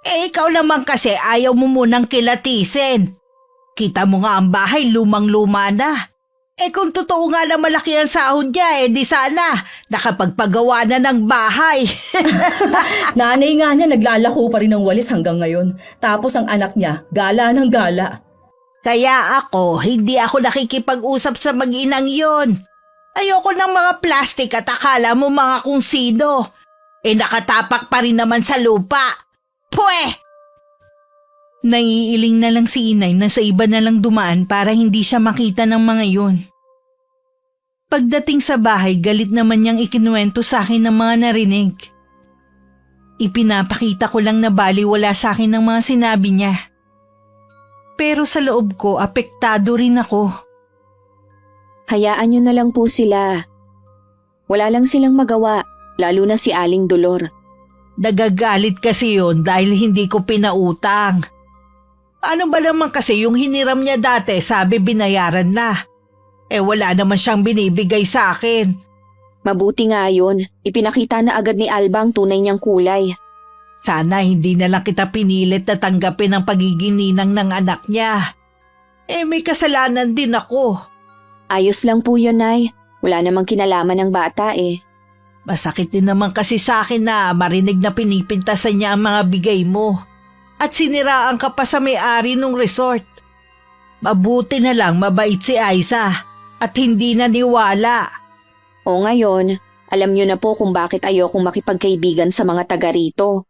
Ikaw naman kasi ayaw mo munang kilatisin. Kita mo nga ang bahay lumang-luma na. Kung totoo nga na malaki ang sahod niya, di sana nakapagpagawa na ng bahay. Nanay nga niya naglalako pa rin ng walis hanggang ngayon. Tapos ang anak niya, gala ng gala. Kaya ako, hindi ako nakikipag-usap sa mag-inang yun. Ayoko ng mga plastic at akala mo mga kung sino. Nakatapak pa rin naman sa lupa. Pwe! Naiiling na lang si Inay na sa iba na lang dumaan para hindi siya makita ng mga yun. Pagdating sa bahay, galit naman niyang ikinuwento sa akin ng mga narinig. Ipinapakita ko lang na baliwala sa akin ng mga sinabi niya. Pero sa loob ko, apektado rin ako. Hayaan niyo na lang po sila. Wala lang silang magawa, lalo na si Aling Dolor. Nagagalit kasi yun dahil hindi ko pinautang. Ano ba naman kasi yung hiniram niya dati, sabi binayaran na. Wala naman siyang binibigay sa akin. Mabuti nga yun. Ipinakita na agad ni Alba ang tunay niyang kulay. Sana hindi na lang kita pinilit na tanggapin ang pagiging ninang ng anak niya. May kasalanan din ako. Ayos lang po yun, Nay. Wala namang kinalaman ng bata eh. Masakit din naman kasi sa akin na marinig na pinipintasan niya ang mga bigay mo. At siniraan ka pa sa may-ari ng resort. Mabuti na lang mabait si Aiza at hindi naniwala. O ngayon, alam niyo na po kung bakit ayokong makipagkaibigan sa mga taga rito.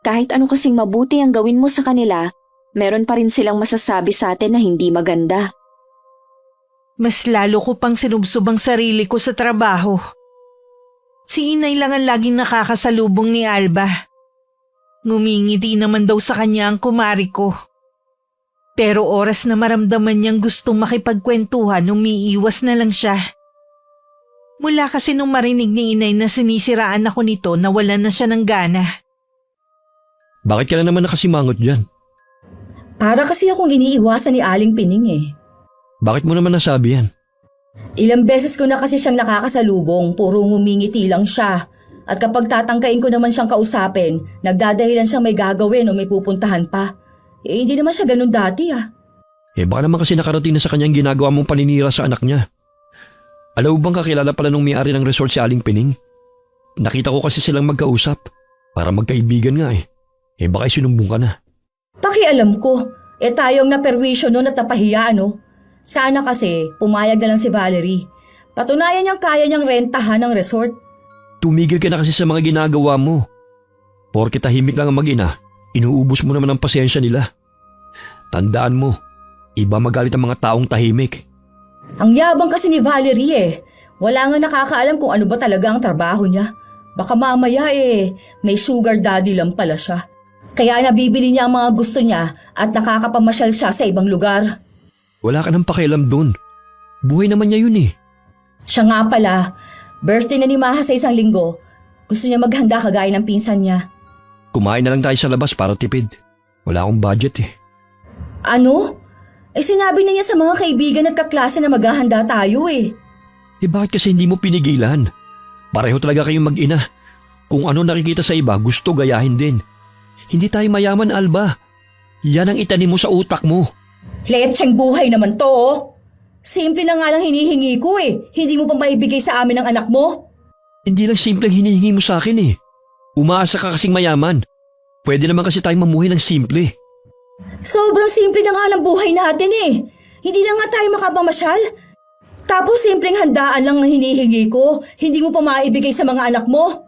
Kahit ano kasing mabuti ang gawin mo sa kanila, meron pa rin silang masasabi sa atin na hindi maganda. Mas lalo ko pang sinubsubang sarili ko sa trabaho. Si Inay lang ang laging nakakasalubong ni Alba. Ngumingiti naman daw sa kanya ang kumari ko. Pero oras na maramdaman niyang gustong makipagkwentuhan, umiiwas na lang siya. Mula kasi nung marinig ni Inay na sinisiraan ako nito, nawalan na siya ng gana. Bakit ka na naman nakasimangot dyan? Para kasi akong iniiwasan ni Aling Pining eh. Bakit mo naman nasabi yan? Ilang beses ko na kasi siyang nakakasalubong, puro ngumingiti lang siya. At kapag tatangkain ko naman siyang kausapin, nagdadahilan siyang may gagawin o may pupuntahan pa. Hindi naman siya ganun dati ah. Baka naman kasi nakarating na sa kanyang ginagawa mong paninira sa anak niya. Alam mo bang kakilala pala nung may-ari ng resort si Aling Pining? Nakita ko kasi silang magkausap. Para magkaibigan nga eh. Baka sinumbong ka na. Pakialam ko, tayong naperwisyo noon at napahiya no? Sana kasi pumayag na lang si Valerie. Patunayan niyang kaya niyang rentahan ng resort. Tumigil ka na kasi sa mga ginagawa mo. Porke tahimik lang ang mag-ina, inuubos mo naman ang pasensya nila. Tandaan mo, iba magalit ang mga taong tahimik. Ang yabang kasi ni Valerie eh. Wala nga nakakaalam kung ano ba talaga ang trabaho niya. Baka mamaya may sugar daddy lang pala siya. Kaya nabibili niya ang mga gusto niya at nakakapamasyal siya sa ibang lugar. Wala ka nang pakialam dun. Buhay naman niya yun eh. Siya nga pala, birthday na ni Maha sa isang linggo. Gusto niya maghanda kagaya ng pinsan niya. Kumain na lang tayo sa labas para tipid. Wala akong budget eh. Ano? Sinabi na niya sa mga kaibigan at kaklase na maghahanda tayo eh. Bakit kasi hindi mo pinigilan? Pareho talaga kayong mag-ina. Kung ano nakikita sa iba, gusto gayahin din. Hindi tayo mayaman, Alba. Yan ang itanim mo sa utak mo. Letseng buhay naman to oh. Simple na nga lang hinihingi ko eh. Hindi mo pa maibigay sa amin ang anak mo? Hindi lang simpleng hinihingi mo sa akin eh. Umaasa ka kasing mayaman. Pwede naman kasi tayong mamuhay ng simple. Sobrang simple na nga ng buhay natin eh. Hindi na nga tayo makapamasyal. Tapos simpleng handaan lang ang hinihingi ko. Hindi mo pa maibigay sa mga anak mo.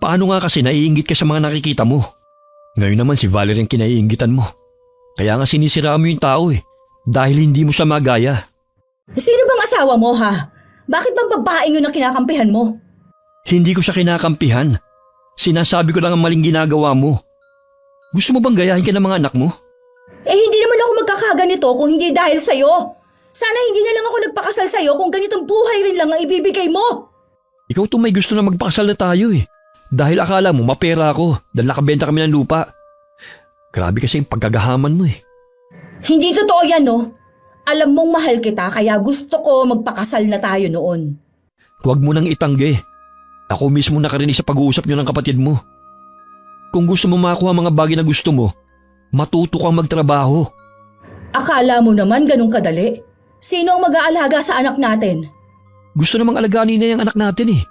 Paano nga kasi naiinggit ka sa mga nakikita mo? Ngayon naman si Valerie ang kinaiinggitan mo. Kaya nga sinisiraan mo yung tao eh. Dahil hindi mo siya magaya. Sino bang asawa mo ha? Bakit bang babaeng yun ang kinakampihan mo? Hindi ko siya kinakampihan. Sinasabi ko lang ang maling ginagawa mo. Gusto mo bang gayahin ka ng mga anak mo? Hindi naman ako magkakaganito kung hindi dahil sa'yo. Sana hindi na lang ako nagpakasal sa'yo kung ganitong buhay rin lang ang ibibigay mo. Ikaw to may gusto na magpakasal na tayo eh. Dahil akala mo mapera ako dahil nakabenta kami ng lupa. Grabe kasi yung pagkagahaman mo eh. Hindi totoo yan no. Alam mong mahal kita kaya gusto ko magpakasal na tayo noon. Huwag mo nang itanggi. Ako mismo nakarinig sa pag-uusap niyo ng kapatid mo. Kung gusto mo makakuha mga bagay na gusto mo, matuto kang magtrabaho. Akala mo naman ganun kadali? Sino ang mag-aalaga sa anak natin? Gusto namang alagaan niya yung anak natin eh.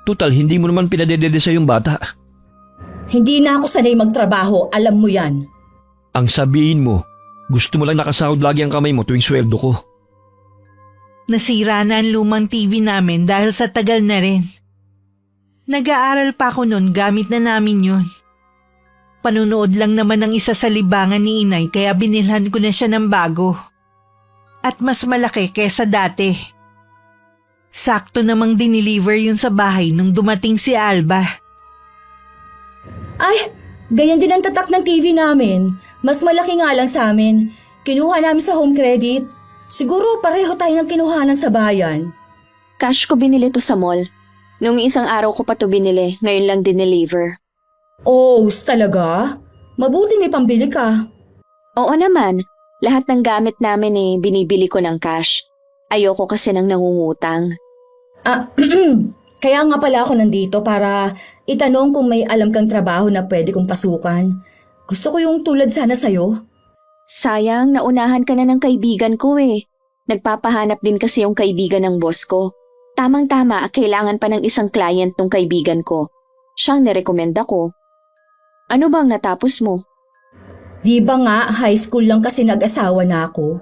Total, hindi mo naman pinadedede sa yung bata. Hindi na ako sanay magtrabaho, alam mo yan. Ang sabihin mo, gusto mo lang nakasahod lagi ang kamay mo tuwing sweldo ko. Nasira na ang lumang TV namin dahil sa tagal na rin. Nag-aaral pa ako noon gamit na namin yun. Panunood lang naman ng isa sa libangan ni Inay kaya binilhan ko na siya ng bago. At mas malaki kesa dati. Sakto namang dineliver yun sa bahay nung dumating si Alba. Ay, ganyan din ang tatak ng TV namin. Mas malaki nga lang sa amin. Kinuha namin sa home credit. Siguro pareho tayo ng kinuhanan sa bayan. Cash ko binili to sa mall. Nung isang araw ko pa to binili, ngayon lang dineliver. Oh, talaga? Mabuti may pambili ka. Oo naman, lahat ng gamit namin binibili ko ng cash. Ayoko kasi ng nangungutang. Ah, kaya nga pala ako nandito para itanong kung may alam kang trabaho na pwede kong pasukan. Gusto ko yung tulad sana sa'yo. Sayang, naunahan ka na ng kaibigan ko eh. Nagpapahanap din kasi yung kaibigan ng boss ko. Tamang-tama, kailangan pa ng isang client tong kaibigan ko. Siyang nirekomenda ko. Ano bang natapos mo? Di ba nga, high school lang kasi nag-asawa na ako.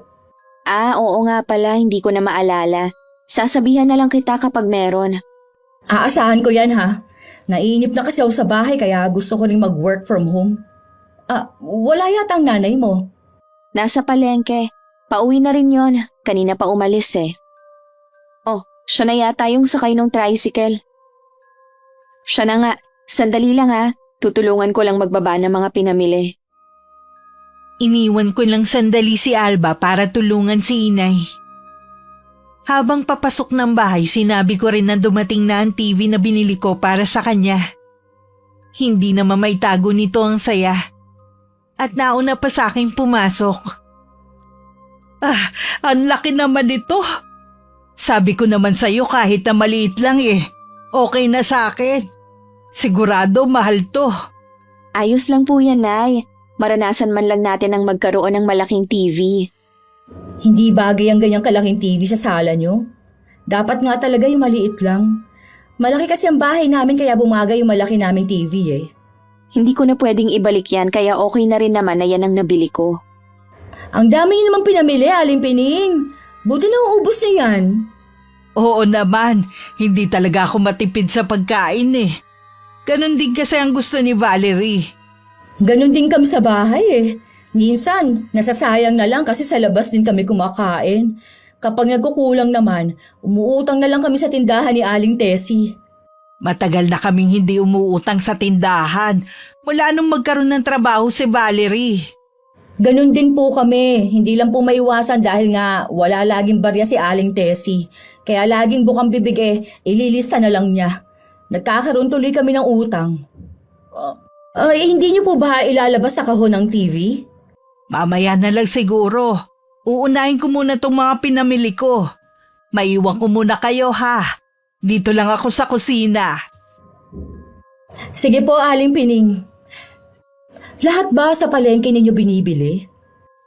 Ah, oo nga pala, hindi ko na maalala. Sasabihan na lang kita kapag meron. Aasahan ko yan ha. Naiinip na kasi ako sa bahay kaya gusto ko rin mag-work from home. Wala yata ang nanay mo. Nasa palengke. Pauwi na rin yon. Kanina pa umalis eh. Oh, siya na yata yung sakay ng tricycle. Siya na nga. Sandali lang ha. Tutulungan ko lang magbaba ng mga pinamili. Iniwan ko lang sandali si Alba para tulungan si inay. Habang papasok ng bahay, sinabi ko rin na dumating na ang TV na binili ko para sa kanya. Hindi naman maitago nito ang saya. At nauna pa sa akin pumasok. Ang laki naman nito. Sabi ko naman sa'yo kahit na maliit lang eh. Okay na sa akin. Sigurado mahal to. Ayos lang po yan, Nay. Maranasan man lang natin ang magkaroon ng malaking TV. Hindi bagay ang ganyang kalaking TV sa sala nyo. Dapat nga talaga yung maliit lang. Malaki kasi ang bahay namin kaya bumagay yung malaki naming TV eh. Hindi ko na pwedeng ibalik yan kaya okay na rin naman na yan ang nabili ko. Ang dami niyo naman pinamili, Aling Pining. Buti na uubos niyo yan. Oo naman, hindi talaga ako matipid sa pagkain eh. Ganon din kasi ang gusto ni Valerie. Ganon din kami sa bahay eh. Minsan, nasasayang na lang kasi sa labas din kami kumakain. Kapag nagkukulang naman, umuutang na lang kami sa tindahan ni Aling Tessie. Matagal na kaming hindi umuutang sa tindahan. Mula nung magkaroon ng trabaho si Valerie. Ganon din po kami. Hindi lang po maiwasan dahil nga wala laging barya si Aling Tessie. Kaya laging bukang bibig ililista na lang niya. Nagkakaroon tuloy kami ng utang. Hindi niyo po ba ilalabas sa kahon ng TV? Mamaya na lang siguro. Uunahin ko muna tong mga pinamili ko. Maiwan ko muna kayo ha. Dito lang ako sa kusina. Sige po, Aling Pining. Lahat ba sa palengke ninyo binibili?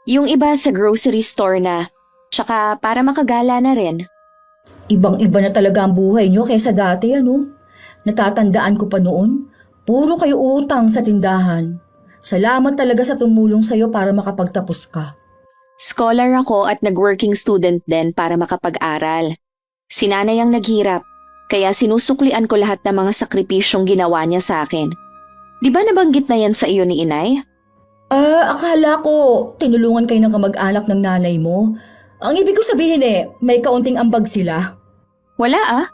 Yung iba sa grocery store na. Tsaka para makagala na rin. Ibang-iba na talaga ang buhay nyo kaysa dati, ano? Natatandaan ko pa noon. Puro kayo utang sa tindahan. Salamat talaga sa tumulong sa'yo para makapagtapos ka. Scholar ako at nag-working student din para makapag-aral. Si nanay ang naghirap, kaya sinusuklian ko lahat ng mga sakripisyong ginawa niya sa akin. Di ba nabanggit na yan sa iyo ni inay? Akala ko tinulungan kayo ng kamag-anak ng nanay mo. Ang ibig ko sabihin may kaunting ambag sila. Wala ah.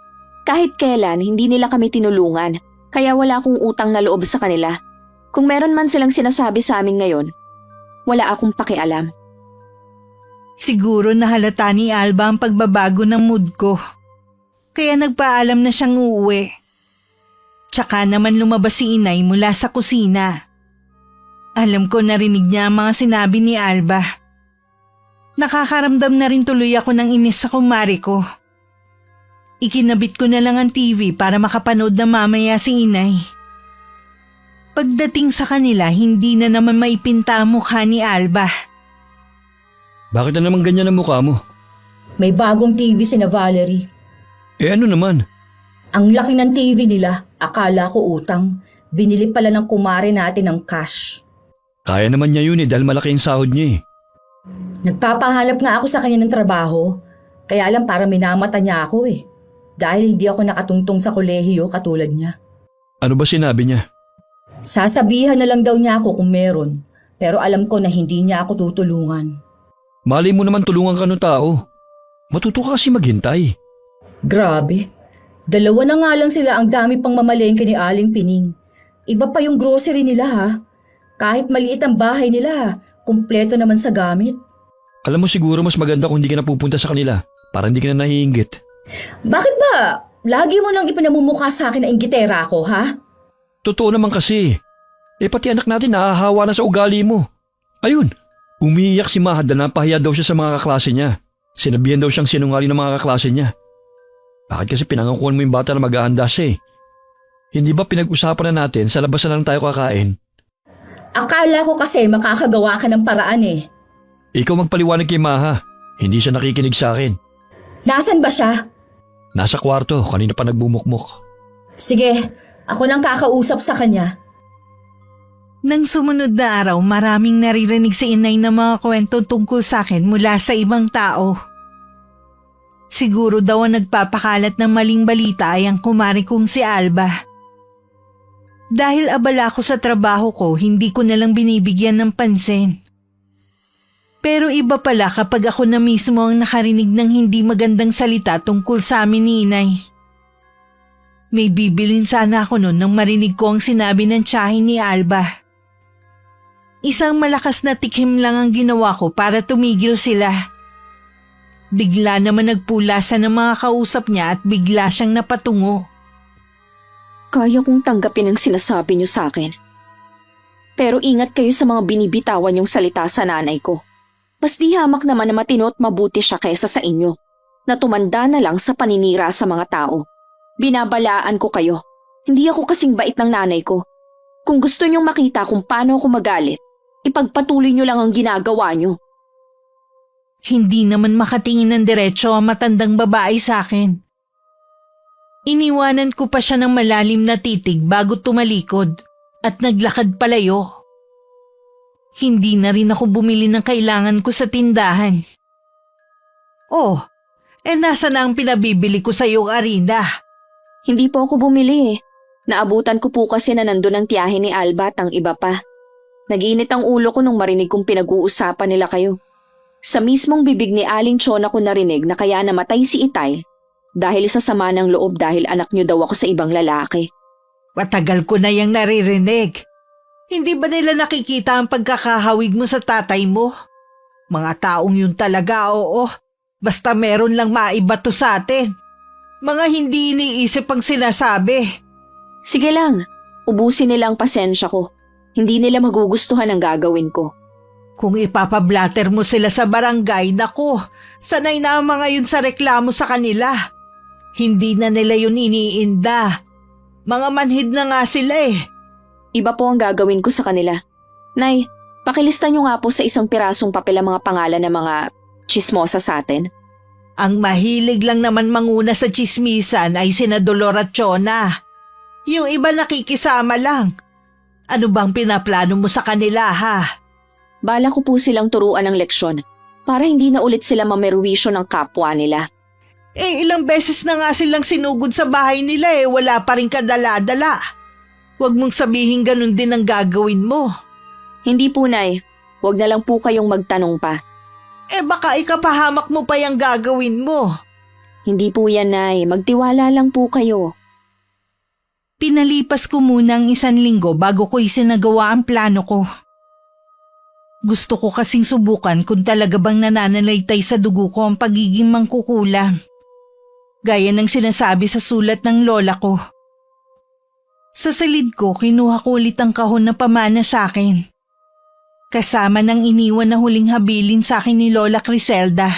Kahit kailan, hindi nila kami tinulungan. Kaya wala akong utang na loob sa kanila. Kung meron man silang sinasabi sa amin ngayon, wala akong pakialam. Siguro nahalata ni Alba ang pagbabago ng mood ko. Kaya nagpaalam na siyang uuwi. Tsaka naman lumabas si inay mula sa kusina. Alam ko narinig niya ang mga sinabi ni Alba. Nakakaramdam na rin tuloy ako ng inis sa kumari ko. Ikinabit ko na lang ang TV para makapanood na mamaya si inay. Pagdating sa kanila, hindi na naman maipinta ang mukha ni Alba. Bakit na naman ganyan ang mukha mo? May bagong TV si na Valerie. Ano naman? Ang laki ng TV nila, akala ko utang. Binili pala ng kumare natin ng cash. Kaya naman niya yun dahil malaki ang sahod niya Nagpapahanap nga ako sa kanya ng trabaho. Kaya lang para minamata niya ako Dahil hindi ako nakatungtong sa kolehiyo katulad niya. Ano ba sinabi niya? Sasabihan na lang daw niya ako kung meron. Pero alam ko na hindi niya ako tutulungan. Mali mo naman tulungan ka ng tao. Matuto ka kasi maghintay. Grabe. Dalawa na nga lang sila, ang dami pang mamalengke ni Aling Pining. Iba pa yung grocery nila ha. Kahit maliit ang bahay nila, kumpleto naman sa gamit. Alam mo siguro mas maganda kung hindi ka napupunta sa kanila para hindi ka na nahihinggit. Bakit ba? Lagi mo nang ipinamumukha sa akin na inggitera ako, ha? Totoo naman kasi. Pati anak natin nahahawa na sa ugali mo. Ayun, umiiyak si Mahad na napahiya daw siya sa mga kaklase niya. Sinabihan daw siyang sinungaling ng mga kaklase niya. Bakit kasi pinangakuan mo yung bata na mag-aanda siya eh? Hindi ba pinag-usapan na natin sa labas na lang tayo kakain? Akala ko kasi makakagawa ka ng paraan eh. Ikaw magpaliwanag kay Maha. Hindi siya nakikinig sa akin. Nasaan ba siya? Nasa kwarto, kanina pa nagbumukmok. Sige, ako nang kakausap sa kanya. Nang sumunod na araw, maraming naririnig sa inay ng mga kwento tungkol sa akin mula sa ibang tao. Siguro daw ang nagpapakalat ng maling balita ay ang kumari kong si Alba. Dahil abala ko sa trabaho ko, hindi ko nalang binibigyan ng pansin. Pero iba pala kapag ako na mismo ang nakarinig ng hindi magandang salita tungkol sa amin ni Inay. May bibilin sana ako noon nang marinig ko ang sinabi ng tiyahin ni Alba. Isang malakas na tikim lang ang ginawa ko para tumigil sila. Bigla naman nagpulasan ng mga kausap niya at bigla siyang napatungo. Kaya kong tanggapin ang sinasabi niyo sa akin. Pero ingat kayo sa mga binibitawan niyong salita sa nanay ko. Mas di hamak naman na matino at mabuti siya kaysa sa inyo, na tumanda na lang sa paninira sa mga tao. Binabalaan ko kayo. Hindi ako kasing bait ng nanay ko. Kung gusto niyong makita kung paano ako magalit, ipagpatuloy niyo lang ang ginagawa niyo. Hindi naman makatingin ng diretso ang matandang babae sa akin. Iniwanan ko pa siya ng malalim na titig bago tumalikod at naglakad palayo. Hindi na rin ako bumili ng kailangan ko sa tindahan. Oh, nasa na ang pinabibili ko sa iyong Arinda? Hindi po ako bumili eh. Naabutan ko po kasi na nandun ang tiyahin ni Alba at ang iba pa. Nag-init ang ulo ko nung marinig kong pinag-uusapan nila kayo. Sa mismong bibig ni Aling Chona ko narinig na kaya namatay si Itay dahil sa sama ng loob dahil anak niyo daw ako sa ibang lalaki. Matagal ko na yung naririnig. Hindi ba nila nakikita ang pagkakahawig mo sa tatay mo? Mga taong yun talaga, oo. Basta meron lang maibato sa atin. Mga hindi iniisip ang sinasabi. Sige lang, ubusin nila ang pasensya ko. Hindi nila magugustuhan ang gagawin ko. Kung ipapablatter mo sila sa barangay, naku, sanay na ang mga yun sa reklamo sa kanila. Hindi na nila yun iniinda. Mga manhid na nga sila eh. Iba po ang gagawin ko sa kanila. Nay, pakilista niyo nga po sa isang pirasong papel ang mga pangalan ng mga chismosa sa atin. Ang mahilig lang naman manguna sa chismisan ay sina Dolor at Chona. Yung iba nakikisama lang. Ano bang pinaplano mo sa kanila ha? Bala ko po silang turuan ng leksyon para hindi na ulit sila mamerwisyo ng kapwa nila. Ilang beses na nga silang sinugod sa bahay nila wala pa rin kadala-dala. Huwag mong sabihin ganun din ang gagawin mo. Hindi po, Nay. Huwag na lang po kayong magtanong pa. Baka ikapahamak mo pa yung gagawin mo. Hindi po yan, Nay. Magtiwala lang po kayo. Pinalipas ko muna ang 1 linggo bago ko isinagawa ang plano ko. Gusto ko kasing subukan kung talaga bang nananalaytay sa dugo ko ang pagiging mangkukulam. Gaya ng sinasabi sa sulat ng lola ko. Sa silid ko, kinuha ko ulit ang kahon na pamana sa akin. Kasama ng iniwan na huling habilin sa akin ni Lola Criselda.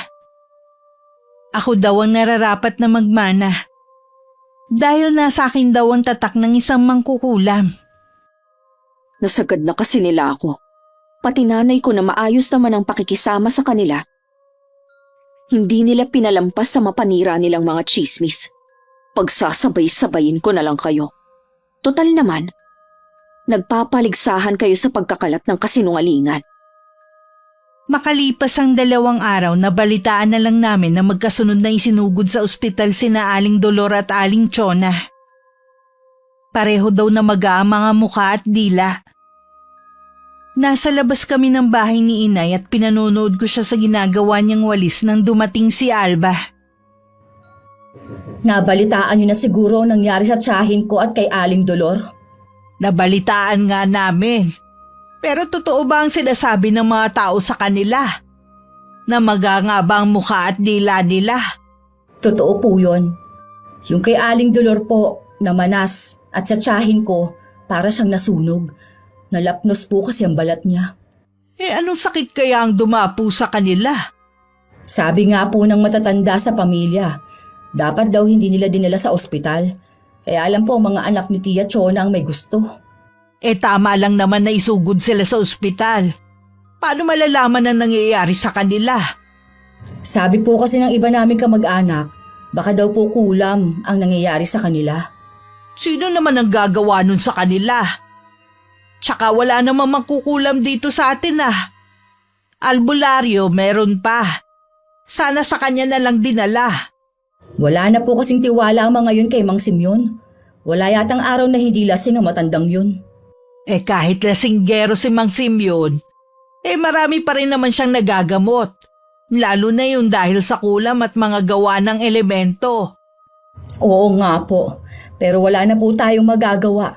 Ako daw ang nararapat na magmana. Dahil nasa akin daw ang tatak ng isang mangkukulam. Nasagad na kasi nila ako. Pati nanay ko na maayos naman ang pakikisama sa kanila. Hindi nila pinalampas sa mapanira nilang mga chismis. Pagsasabay-sabayin ko na lang kayo. Total naman, nagpapaligsahan kayo sa pagkakalat ng kasinungalingan. Makalipas ang 2 araw, nabalitaan na lang namin na magkasunod na isinugod sa ospital sina Aling Dolor at Aling Chona. Pareho daw na maga ang mga mukha at dila. Nasa labas kami ng bahay ni Inay at pinanonood ko siya sa ginagawa niyang walis nang dumating si Alba. Nabalitaan niyo na siguro ang nangyari sa tiyahin ko at kay Aling Dolor. Nabalitaan nga namin. Pero totoo ba ang sinasabi ng mga tao sa kanila? Na maga nga ba ang mukha at dila nila? Totoo po yun. Yung kay Aling Dolor po, namanas at sa tiyahin ko, para siyang nasunog. Nalapnos po kasi ang balat niya. Anong sakit kaya ang dumapo sa kanila? Sabi nga po ng matatanda sa pamilya, dapat daw hindi nila dinala sa ospital. Kaya alam po mga anak ni Tia Chona ang may gusto. Tama lang naman na isugod sila sa ospital. Paano malalaman ang nangyayari sa kanila? Sabi po kasi ng iba naming kamag-anak, baka daw po kulam ang nangyayari sa kanila. Sino naman ang gagawa nun sa kanila? Tsaka wala namang mangkukulam dito sa atin Albularyo meron pa. Sana sa kanya na lang dinala. Wala na po kasing tiwala ang mga yun kay Mang Simeon. Wala yatang araw na hindi lasing ang matandang yun. Kahit lasinggero si Mang Simeon, marami pa rin naman siyang nagagamot. Lalo na yun dahil sa kulam at mga gawa ng elemento. Oo nga po, pero wala na po tayong magagawa.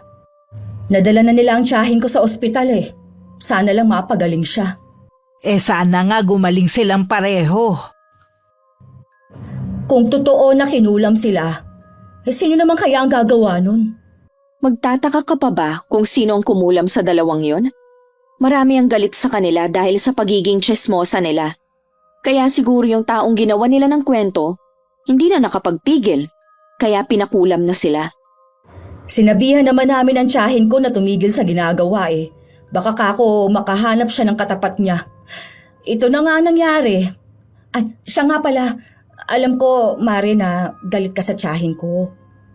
Nadala na nila ang tiyahin ko sa ospital Sana lang mapagaling siya. Sana nga gumaling silang pareho. Kung totoo na kinulam sila, sino naman kaya ang gagawa nun? Magtataka ka pa ba kung sino ang kumulam sa dalawang yon? Marami ang galit sa kanila dahil sa pagiging tsismosa nila. Kaya siguro yung taong ginawa nila ng kwento, hindi na nakapagpigil, kaya pinakulam na sila. Sinabihan naman namin ang tiyahin ko na tumigil sa ginagawa Baka kako makahanap siya ng katapat niya. Ito na nga nangyari. Siya nga pala. Alam ko, Mare, na galit ka sa tiyahin ko.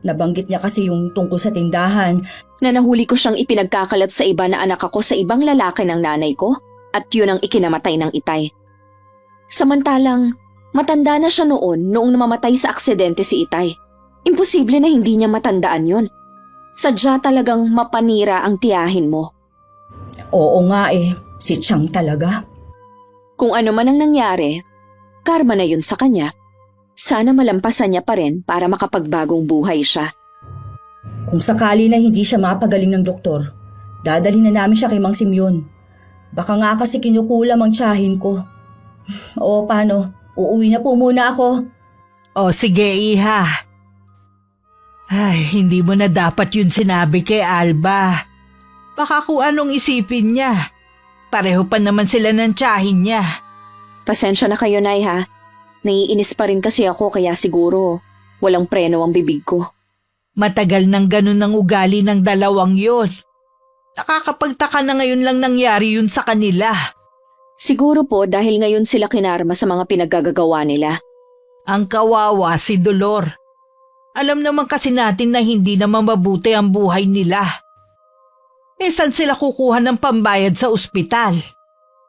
Nabanggit niya kasi yung tungkol sa tindahan. Na nahuli ko siyang ipinagkakalat sa iba na anak ako sa ibang lalaki ng nanay ko at yun ang ikinamatay ng itay. Samantalang, matanda na siya noong namamatay sa aksidente si itay. Imposible na hindi niya matandaan yun. Sadya talagang mapanira ang tiyahin mo. Oo nga si Chang talaga. Kung ano man ang nangyari, karma na yun sa kanya. Sana malampasan niya pa rin para makapagbagong buhay siya. Kung sakali na hindi siya mapagaling ng doktor, dadalhin na namin siya kay Mang Simeon. Baka nga kasi kinukulam ang tiyahin ko. O paano? Uuwi na po muna ako. Sige, Iha. Hindi mo na dapat yun sinabi kay Alba. Baka kung anong isipin niya. Pareho pa naman sila ng tiyahin niya. Pasensya na kayo, Nay, ha? Naiinis pa rin kasi ako kaya siguro walang preno ang bibig ko. Matagal nang ganun ang ugali ng dalawang yun. Nakakapagtaka na ngayon lang nangyari yun sa kanila. Siguro po dahil ngayon sila kinarma sa mga pinaggagawa nila. Ang kawawa si Dolor. Alam naman kasi natin na hindi naman mabuti ang buhay nila. Saan sila kukuha ng pambayad sa ospital?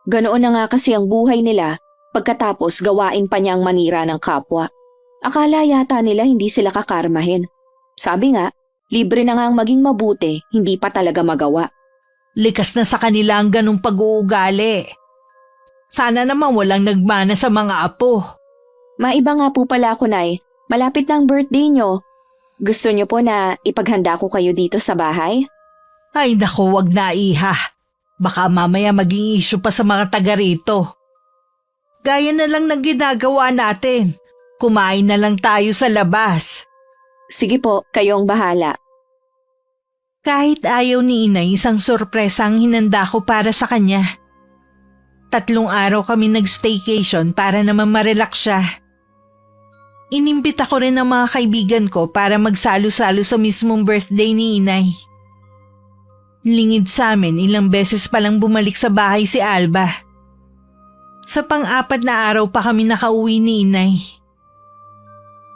Ganoon na nga kasi ang buhay nila pagkatapos gawain pa niya ang manira ng kapwa. Akala yata nila hindi sila kakarmahin. Sabi nga, libre na nga ang maging mabuti, hindi pa talaga magawa. Likas na sa kanila ang ganung pag-uugali. Sana naman walang nagmana sa mga apo. Maiba nga po pala ako, Nay. Malapit na ang birthday nyo. Gusto nyo po na ipaghanda ko kayo dito sa bahay? Ay naku, wag na, Iha. Baka mamaya maging issue pa sa mga taga rito. Gaya na lang ng ginagawa natin. Kumain na lang tayo sa labas. Sige po, kayong bahala. Kahit ayaw ni Inay, isang sorpresa ang hinanda ko para sa kanya. 3 araw kami nag-staycation para naman marelax siya. Inimbita ko rin ang mga kaibigan ko para magsalo-salo sa mismong birthday ni Inay. Lingid sa amin, ilang beses palang bumalik sa bahay si Alba. Sa pang-4 na araw pa kami nakauwi ni Inay.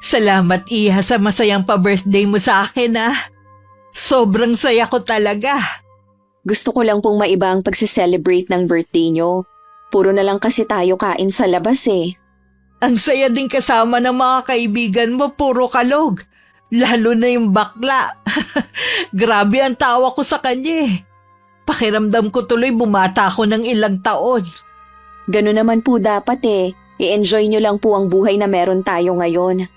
Salamat, Iha, sa masayang pa-birthday mo sa akin, Sobrang saya ko talaga. Gusto ko lang pong maiba ang pagsiselebrate ng birthday nyo. Puro na lang kasi tayo kain sa labas Ang saya din kasama ng mga kaibigan mo, puro kalog. Lalo na yung bakla. Grabe ang tawa ko sa kanya Pakiramdam ko tuloy bumata ako ng ilang taon. Ganun naman po dapat I-enjoy nyo lang po ang buhay na meron tayo ngayon.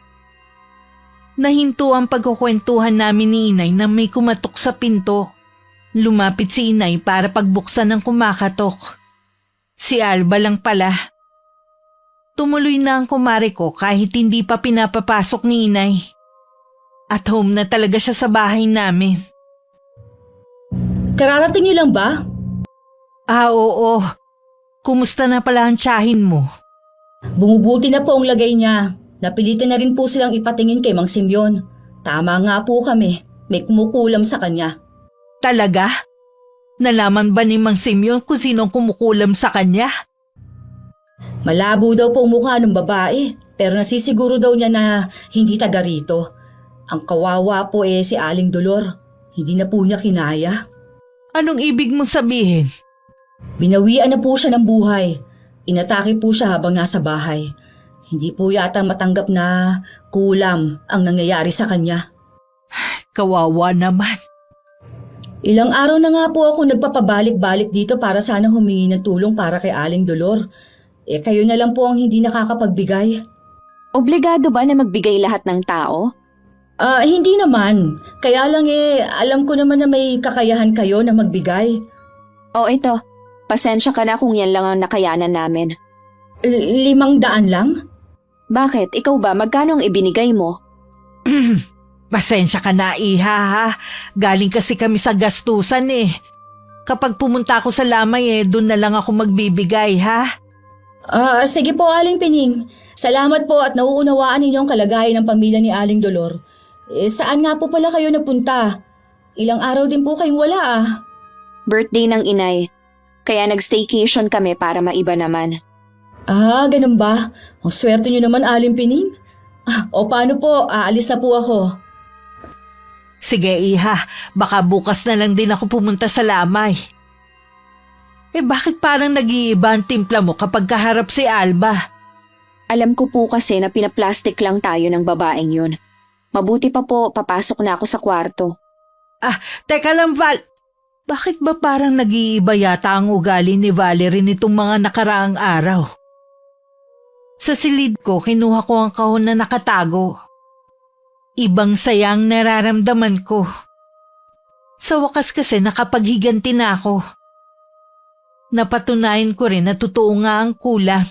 Nahinto ang pagkukwentuhan namin ni Inay na may kumatok sa pinto. Lumapit si Inay para pagbuksan ng kumakatok. Si Alba lang pala. Tumuloy na ang kumare ko kahit hindi pa pinapapasok ni Inay. At home na talaga siya sa bahay namin. Kararating niyo lang ba? Oo. Kumusta na pala ang tiyahin mo? Bumubuti na po ang lagay niya. Napilitan na rin po silang ipatingin kay Mang Simeon. Tama nga po kami, may kumukulam sa kanya. Talaga? Nalaman ba ni Mang Simeon kung sino ang kumukulam sa kanya? Malabo daw po ang mukha ng babae, pero nasisiguro daw niya na hindi taga rito. Ang kawawa po si Aling Dolor. Hindi na po niya kinaya. Anong ibig mong sabihin? Binawian na po siya ng buhay. Inatake po siya habang nasa bahay. Hindi po yata matanggap na kulam ang nangyayari sa kanya. Kawawa naman. Ilang araw na nga po ako nagpapabalik-balik dito para sana humingi ng tulong para kay Aling Dolor. Kayo na lang po ang hindi nakakapagbigay. Obligado ba na magbigay lahat ng tao? Hindi naman. Kaya lang alam ko naman na may kakayahan kayo na magbigay. O ito, pasensya ka na kung yan lang ang nakayanan namin. 500 lang? Bakit? Ikaw ba? Magkano ang ibinigay mo? Pasensya ka na, Iha, ha? Galing kasi kami sa gastusan eh. Kapag pumunta ako sa lamay doon na lang ako magbibigay, ha? Sige po, Aling Pining. Salamat po at nauunawaan ninyo ang kalagayan ng pamilya ni Aling Dolor. Saan nga po pala kayo napunta? Ilang araw din po kayong wala Birthday ng inay. Kaya nag-staycation kami para maiba naman. Ganun ba? Ang swerte nyo naman, Aling Pining. O paano po, aalis na po ako. Sige, Iha. Baka bukas na lang din ako pumunta sa lamay. Bakit parang nag-iiba ang timpla mo kapag kaharap si Alba? Alam ko po kasi na pinaplastic lang tayo ng babaeng yun. Mabuti pa po, papasok na ako sa kwarto. Teka lang, Val. Bakit ba parang nag-iiba yata ang ugali ni Valerie nitong mga nakaraang araw? Sa silid ko, kinuha ko ang kahon na nakatago. Ibang sayang nararamdaman ko. Sa wakas kasi nakapaghiganti na ako. Napatunayan ko rin na totoo nga ang kulam.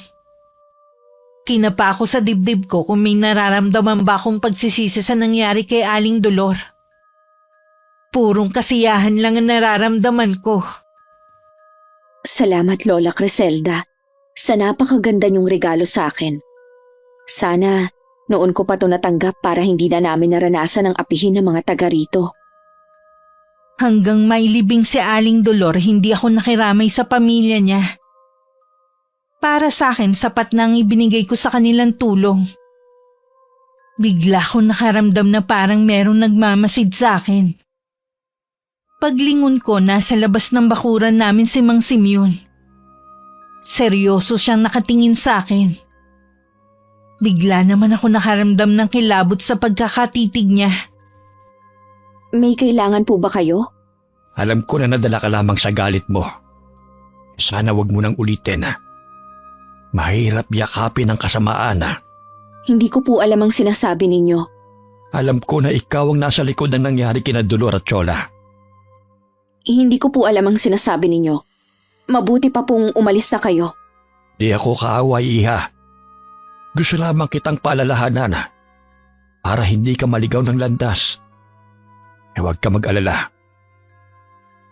Kinapa ako sa dibdib ko kung may nararamdaman ba akong pagsisisi sa nangyari kay Aling Dolor. Purong kasiyahan lang ang nararamdaman ko. Salamat, Lola Criselda. Sa napakaganda niyong regalo sa akin. Sana noon ko pa ito natanggap para hindi na namin naranasan ang apihin ng mga taga rito. Hanggang mailibing si Aling Dolor, hindi ako nakiramay sa pamilya niya. Para sa akin, sapat na ang ibinigay ko sa kanilang tulong. Bigla ko nakaramdam na parang merong nagmamasid sa akin. Paglingon ko, nasa labas ng bakuran namin si Mang Simeon. Seryoso siyang nakatingin sa akin. Bigla naman ako nakaramdam ng kilabot sa pagkakatitig niya. May kailangan po ba kayo? Alam ko na nadala ka lamang sa galit mo. Sana wag mo nang ulitin. Mahirap yakapin ang kasamaan. Hindi ko po alam ang sinasabi ninyo. Alam ko na ikaw ang nasa likod ng nangyari kina Dolor at Chola. Hindi ko po alam ang sinasabi ninyo. Mabuti pa pong umalis na kayo. Di ako kaaway, Iha. Gusto lamang kitang paalalahanan para hindi ka maligaw ng landas. Huwag ka mag-alala.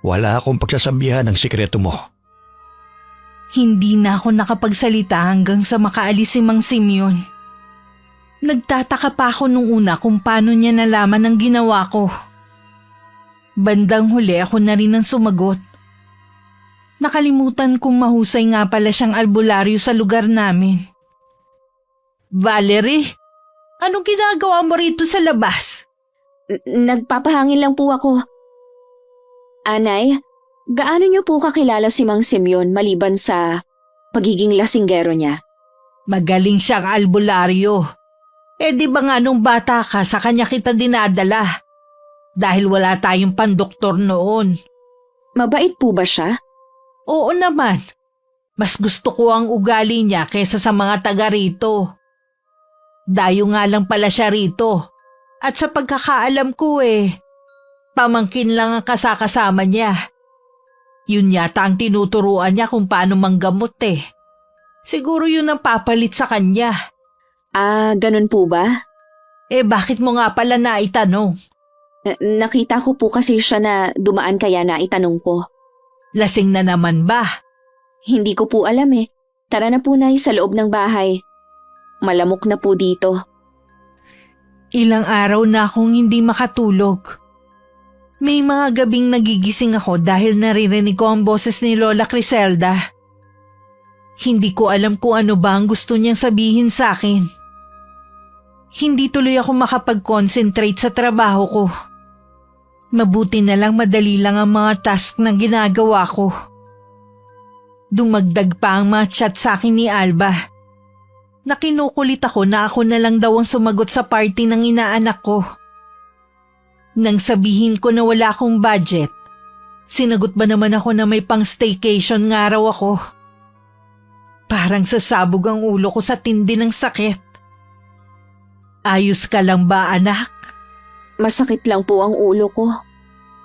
Wala akong pagsasabihan ng sikreto mo. Hindi na ako nakapagsalita hanggang sa makaalis si Mang Simeon. Nagtataka pa ako nung una kung paano niya nalaman ang ginawa ko. Bandang huli ako na rin ang sumagot. Nakalimutan kong mahusay nga pala siyang albularyo sa lugar namin. Valerie, anong ginagawa mo rito sa labas? Nagpapahangin lang po ako. Anay, gaano niyo po kakilala si Mang Simeon maliban sa pagiging lasinggero niya? Magaling siyang albularyo. Di ba nga nung bata ka sa kanya kita dinadala? Dahil wala tayong pandoktor noon. Mabait po ba siya? Oo naman. Mas gusto ko ang ugali niya kaysa sa mga taga rito. Dayo nga lang pala siya rito. At sa pagkakaalam ko pamangkin lang ang kasakasama niya. Yun yata ang tinuturuan niya kung paano manggamot Siguro yun ang papalit sa kanya. Ganun po ba? Bakit mo nga pala naitanong? Nakita ko po kasi siya na dumaan kaya na itanong ko. Lasing na naman ba? Hindi ko po alam Tara na po, Nay, sa loob ng bahay. Malamok na po dito. Ilang araw na akong hindi makatulog. May mga gabing nagigising ako dahil naririnig ko ang boses ni Lola Criselda. Hindi ko alam kung ano ba ang gusto niyang sabihin sa akin. Hindi tuloy ako makapag-concentrate sa trabaho ko. Mabuti na lang madali lang ang mga task na ginagawa ko. Dumagdag pa ang mga chat sa akin ni Alba. Nakinukulit ako na ako na lang daw ang sumagot sa party ng inaanak ko. Nang sabihin ko na wala akong budget, sinagot ba naman ako na may pang staycation nga raw ako. Parang sasabog ang ulo ko sa tindi ng sakit. Ayos ka lang ba, anak? Masakit lang po ang ulo ko.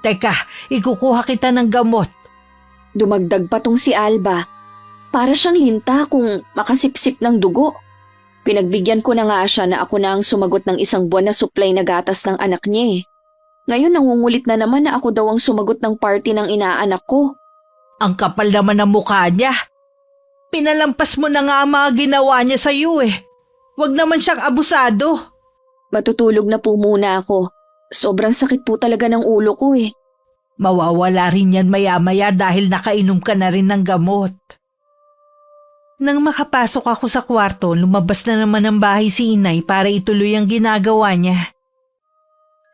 Teka, ikukuha kita ng gamot. Dumagdag pa tong si Alba. Para siyang linta kung makasipsip ng dugo. Pinagbigyan ko na nga siya na ako na ang sumagot ng isang buwan na supply na gatas ng anak niya eh. Ngayon nangungulit na naman na ako daw ang sumagot ng party ng inaanak ko. Ang kapal naman ng mukha niya. Pinalampas mo na nga ang mga ginawa niya sa iyo eh. Huwag naman siyang abusado. Matutulog na po muna ako. Sobrang sakit po talaga ng ulo ko eh. Mawawala rin yan maya-maya dahil nakainom ka na rin ng gamot. Nang makapasok ako sa kwarto, lumabas na naman ng bahay si Inay para ituloy ang ginagawa niya.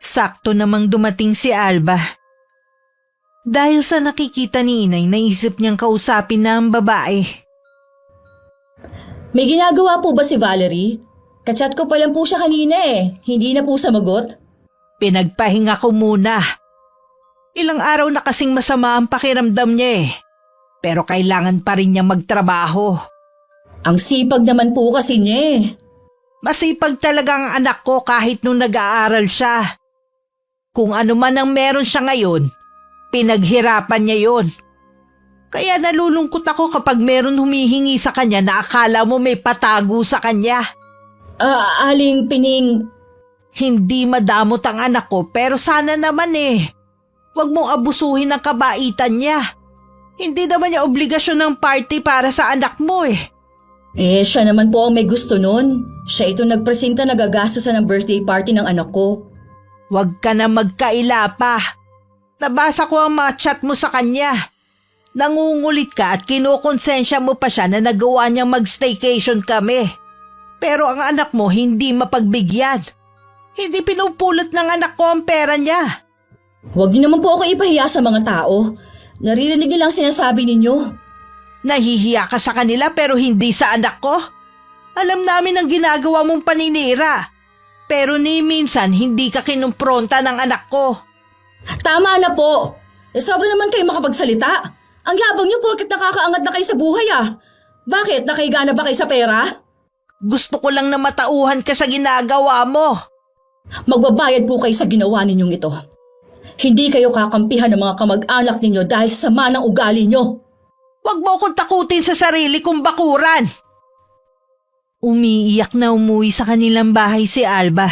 Sakto namang dumating si Alba. Dahil sa nakikita ni Inay, naisip niyang kausapin na ang babae. May ginagawa po ba si Valerie? Kachat ko pa lang po siya kanina eh. Hindi na po samagot. Pinagpahinga ko muna. Ilang araw na kasing masama ang pakiramdam niya eh. Pero kailangan pa rin niya magtrabaho. Ang sipag naman po kasi niya eh. Masipag talaga ang anak ko kahit nung nag-aaral siya. Kung ano man ang meron siya ngayon, pinaghirapan niya yon. Kaya nalulungkot ako kapag meron humihingi sa kanya na akala mo may patago sa kanya. Aling Pining, Hindi madamot ang anak ko pero sana naman eh. Huwag mong abusuhin ang kabaitan niya. Hindi naman niya obligasyon ng party para sa anak mo eh. siya naman po ang may gusto nun. Siya ito nagpresenta na gagastosan ng birthday party ng anak ko. Huwag ka na magkaila pa. Nabasa ko ang mga chat mo sa kanya. Nangungulit ka at kinukonsensya mo pa siya na nagawa niyang mag-staycation kami. Pero ang anak mo hindi mapagbigyan. Hindi pinupulot ng anak ko ang pera niya. Huwag niyo naman po ako ipahiya sa mga tao. Naririnig niyo lang sinasabi ninyo. Nahihiya ka sa kanila pero hindi sa anak ko? Alam namin ang ginagawa mong paninira. Pero ni minsan hindi ka kinumpronta ng anak ko. Tama na po. Sobra naman kayo makapagsalita. Ang yabang niyo porket nakakaangat na kayo sa buhay ah. Bakit? Nakahiga na ba kayo sa pera? Gusto ko lang na matauhan ka sa ginagawa mo. Magbabayad po kayo sa ginawa ninyong ito. Hindi kayo kakampihan ng mga kamag-anak ninyo dahil sa sama ng ugali nyo. Huwag mo akong takutin sa sarili kong bakuran. Umiiyak na umuwi sa kanilang bahay si Alba.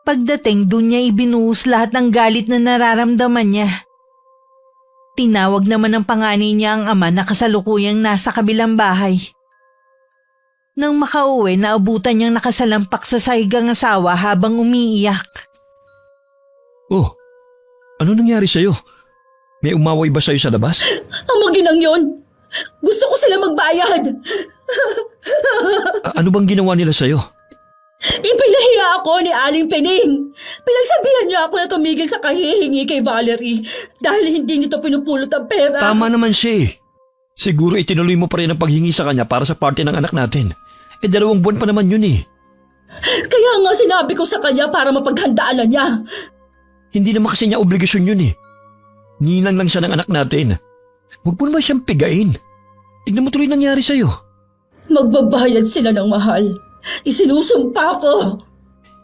Pagdating doon niya ibinuhos lahat ng galit na nararamdaman niya. Tinawag naman ng panganay niya ang ama na kasalukuyang nasa kabilang bahay. Nang makauwi, naabutan niyang nakasalampak sa saigang asawa habang umiiyak. Oh, ano nangyari sa'yo? May umaway ba sa'yo sa labas? Ang maginang yon. Gusto ko sila magbayad. Ano bang ginawa nila sa'yo? Ipinahiya ako ni Aling Pening. Pinagsabihan niya ako na tumigil sa kahihingi kay Valerie dahil hindi nito pinupulot ang pera. Tama naman siya eh. Siguro itinuloy mo pa rin ang paghingi sa kanya para sa party ng anak natin. 2 buwan pa naman yun eh. Kaya nga sinabi ko sa kanya para mapaghandaan na niya. Hindi naman kasi niya obligasyon yun eh. Ninang lang siya ng anak natin. Huwag mo naman siyang pigain. Tignan mo tuloy nangyari sa'yo. Magbabayad sila ng mahal. Isinusumpa ko.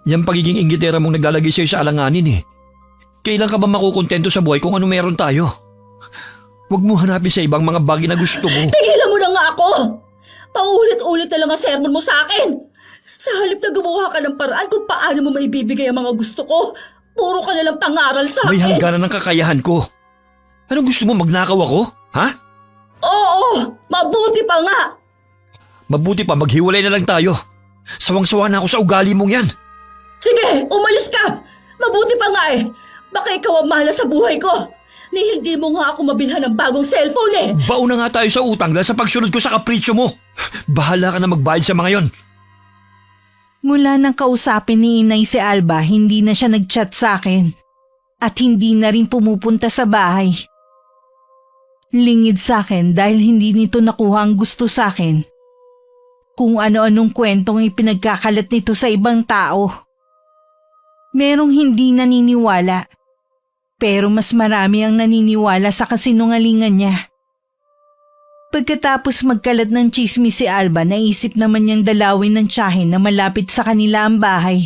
Yang pagiging inggitera mong naglalagay sa'yo sa alanganin eh. Kailan ka ba makukontento sa buhay kung ano meron tayo? Huwag mo hanapin sa ibang mga bagay na gusto mo. Tigilan mo na nga ako! Paulit-ulit na lang ang sermon mo sa akin. Sa halip na gumawa ka ng paraan kung paano mo maibibigay ang mga gusto ko, puro ka na lang pangaral sa May akin. hangganan ng kakayahan ko. Anong gusto mo, magnakaw ako? Ha? Oo! Mabuti pa nga! Mabuti pa maghiwalay na lang tayo. Sawang-sawa na ako sa ugali mong yan. Sige, umalis ka! Mabuti pa nga eh. Baka ikaw ang mahala sa buhay ko. Ni hindi mo nga ako mabilhan ng bagong cellphone eh. Bauna nga tayo sa utang dahil sa pagsunod ko sa kapritsyo mo. Bahala ka na magbayad sa mga yon. Mula nang kausapin ni Inay si Alba, hindi na siya nag-chat sa akin. At hindi na rin pumupunta sa bahay. Lingid sa akin dahil hindi nito nakuha ang gusto sa akin. Kung ano-anong kwentong ipinagkakalat nito sa ibang tao. Merong hindi naniniwala. Pero mas marami ang naniniwala sa kasinungalingan niya. Pagkatapos magkalat ng tsismis si Alba, naisip naman niyang dalawin ng tiyahin na malapit sa kanila ang bahay.